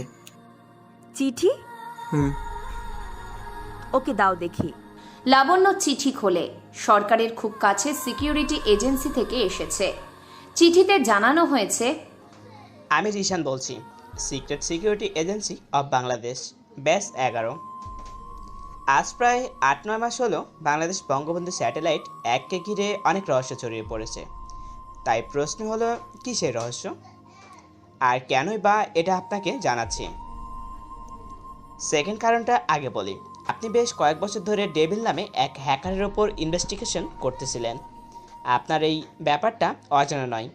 চিঠি? হুম। ওকে দাও দেখি। লাবণ্য চিঠি খোলে। সরকারের খুব কাছে সিকিউরিটি এজেন্সি থেকে এসেছে। চিঠিতে জানানো হয়েছে, আমি রিশান বলছি, secret security agency of Bangladesh, ব্যাস 11। আজ প্রায় 8-9 মাস হলো বাংলাদেশ বঙ্গবন্ধু স্যাটেলাইট 1কে ঘিরে অনেক রহস্য ছড়িয়ে পড়েছে। তাই প্রশ্ন হলো, কী সেই রহস্য, আর কেনই বা এটা আপনাকে জানাচ্ছি। সেকেন্ড কারণটা আগে বলি। আপনি বেশ কয়েক বছর ধরে ডেভিল নামে এক হ্যাকারের ওপর ইনভেস্টিগেশন করতেছিলেন। আপনার এই ব্যাপারটা অজানা নয়।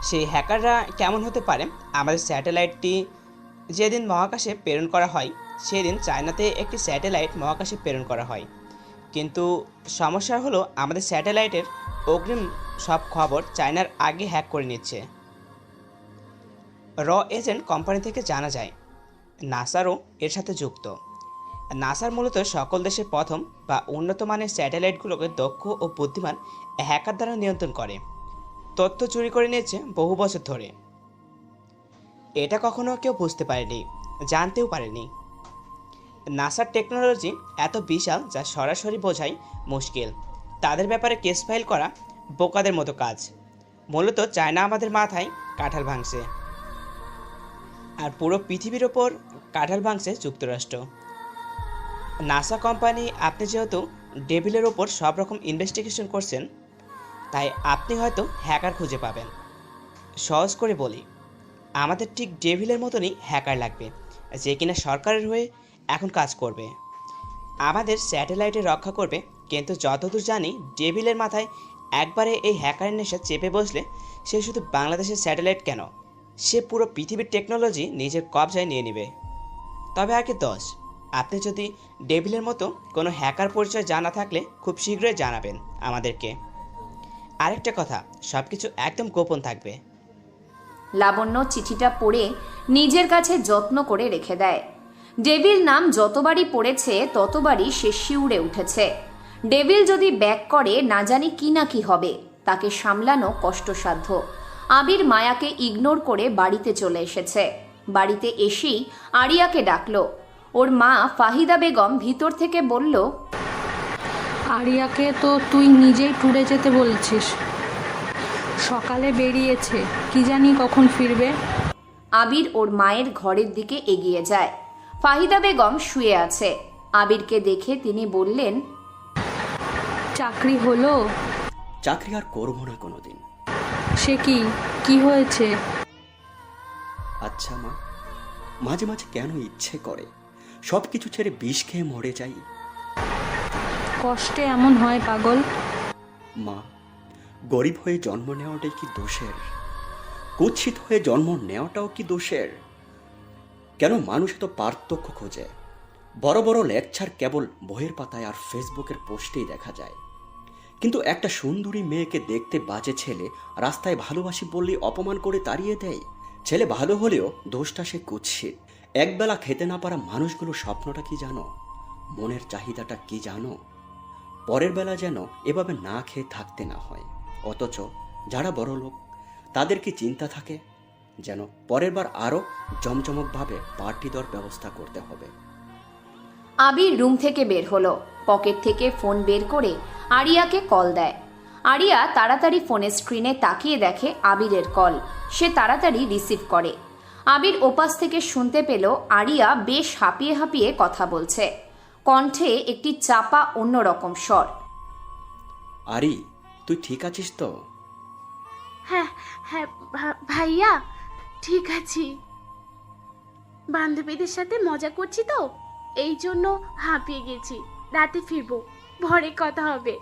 সেই হ্যাকাররা কেমন হতে পারে? আমাদের স্যাটেলাইটটি যেদিন মহাকাশে প্রেরণ করা হয় সেদিন চায়নাতে একটি স্যাটেলাইট মহাকাশে প্রেরণ করা হয়, কিন্তু সমস্যা হলো আমাদের স্যাটেলাইটের অগ্রিম সব খবর চায়নার আগে হ্যাক করে নিচ্ছে। র এজেন্ট কোম্পানি থেকে জানা যায় নাসারও এর সাথে যুক্ত। নাসার মূলত সকল দেশের প্রথম বা উন্নত মানের স্যাটেলাইটগুলোকে দক্ষ ও বুদ্ধিমান হ্যাকার দ্বারা নিয়ন্ত্রণ করে তথ্য চুরি করে নিয়েছে বহু বছর ধরে। এটা কখনো কেউ বুঝতে পারেনি, জানতেও পারেনি। নাসার টেকনোলজি এত বিশাল যা সরাসরি বোঝাই মুশকিল। তাদের ব্যাপারে কেস ফাইল করা বোকাদের মতো কাজ। মূলত চায়না আমাদের মাথায় কাঁঠাল ভাঙছে, আর পুরো পৃথিবীর ওপর কাঁঠাল ভাঙছে যুক্তরাষ্ট্র। নাসা কোম্পানি, আপনি যেহেতু ডেভিলের ওপর সব রকম ইনভেস্টিগেশন করছেন, তাই আপনি হয়তো হ্যাকার খুঁজে পাবেন। সহজ করে বলি, আমাদের ঠিক ডেভিলের মতনই হ্যাকার লাগবে, যে কিনা সরকারের হয়ে এখন কাজ করবে, আমাদের স্যাটেলাইটে রক্ষা করবে। কিন্তু যতদূর জানি ডেভিলের মাথায় একবারে এই হ্যাকারের নেশা চেপে বসলে সে শুধু বাংলাদেশের স্যাটেলাইট কেন, সে পুরো পৃথিবীর টেকনোলজি নিজের কবজায় নিয়ে নেবে। তবে আগে 10, আপনি যদি ডেভিলের মতো কোনো হ্যাকার পরিচয় জানা থাকলে খুব শীঘ্রই জানাবেন আমাদেরকে। আরেকটা কথা, সব কিছু একদম গোপন থাকবে। লাবণ্য চিঠিটা পড়ে নিজের কাছে যত্ন করে রেখে দেয়। ডেভিল নাম যতবারই পড়েছে ততবারই সে শিউরে উঠেছে। ডেভিল যদি ব্যাক করে না জানি কি না কি হবে, তাকে সামলানো কষ্টসাধ্য। আবির মায়াকে ইগনোর করে বাড়িতে চলে এসেছে। বাড়িতে এসেই আরিয়াকে ডাকলো। ওর মা ফাহিদা বেগম ভিতর থেকে বলল, আরিয়াকে তো তুই নিজেই ট্যুরে যেতে বলছিস, সকালে বেরিয়েছে, কি জানি কখন ফিরবে। আবির ওর মায়ের ঘরের দিকে এগিয়ে যায়। ফাহিদা বেগম শুয়ে আছে। আবিরকে দেখে তিনি বললেন, চাকরি হলো? চাকরি আর করবো না কোনোদিন। সে কি হয়েছে? আচ্ছা মা, মাঝে মাঝে কেন ইচ্ছে করে সব কিছু ছেড়ে বিষ খেয়ে মরে যাই। কষ্টে এমন হয় পাগল। মা, গরিব হয়ে জন্ম নেওয়াটাই কি দোষের? কুৎসিত হয়ে জন্ম নেওয়াটাও কি দোষের? কেন মানুষ তো পার্থক্য খোঁজে? বড় বড় লেকচার কেবল বইয়ের পাতায় আর ফেসবুকের পোস্টেই দেখা যায়, কিন্তু একটা সুন্দরী মেয়েকে দেখতে বাজে ছেলে রাস্তায় ভালোবাসি বললেই অপমান করে তাড়িয়ে দেয়। ছেলে ভালো হলেও দোষটা সে কুৎসিত। একবেলা খেতে না পারা মানুষগুলোর স্বপ্নটা কি জানো? মনের চাহিদাটা কি জানো? পরের বেলা যেন এভাবে না খেয়ে থাকতে না হয়। অথচ যারা বড় লোক, তাদের কি চিন্তা থাকে যেন পরের বার আরও জমজমকভাবে পার্টি দেওয়ার ব্যবস্থা করতে হবে। আবির রুম থেকে বের হলো। পকেট থেকে ফোন বের করে আরিয়াকে কল দেয়। আরিয়া তাড়াতাড়ি ফোনের স্ক্রিনে তাকিয়ে দেখে আবিরের কল। সে তাড়াতাড়ি রিসিভ করে। আবির ওপাশ থেকে শুনতে পেল আরিয়া বেশ হাঁপিয়ে হাঁপিয়ে কথা বলছে। কণ্ঠে একটি চাপা অন্যরকম স্বর। আরি, তুই ঠিক আছিস তো? হ্যাঁ হ্যাঁ ভাইয়া, ঠিক আছি। বান্ধবীদের সাথে মজা করছি তো, এই জন্য হাঁপিয়ে গেছি। রাতে ফিরবো, ভোরে কথা হবে।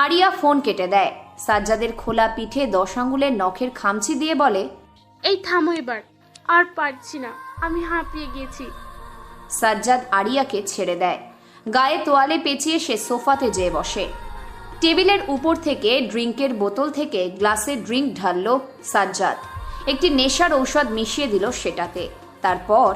আরিয়া ফোন কেটে দেয়। সাজ্জাদের খোলা পিঠে 10 আঙ্গুলের নখের খামচি দিয়ে বলে, এই থামো এবার, আর পারছি না, আমি হাঁপিয়ে গেছি। সাজ্জাদ আরিয়াকে ছেড়ে দেয়। গায়ে তোয়ালে পেঁচিয়ে সে সোফাতে যেয়ে বসে। টেবিলের উপর থেকে ড্রিঙ্কের বোতল থেকে গ্লাসে ড্রিঙ্ক ঢাললো সাজ্জাদ। একটি নেশার ঔষধ মিশিয়ে দিল সেটাতে। তারপর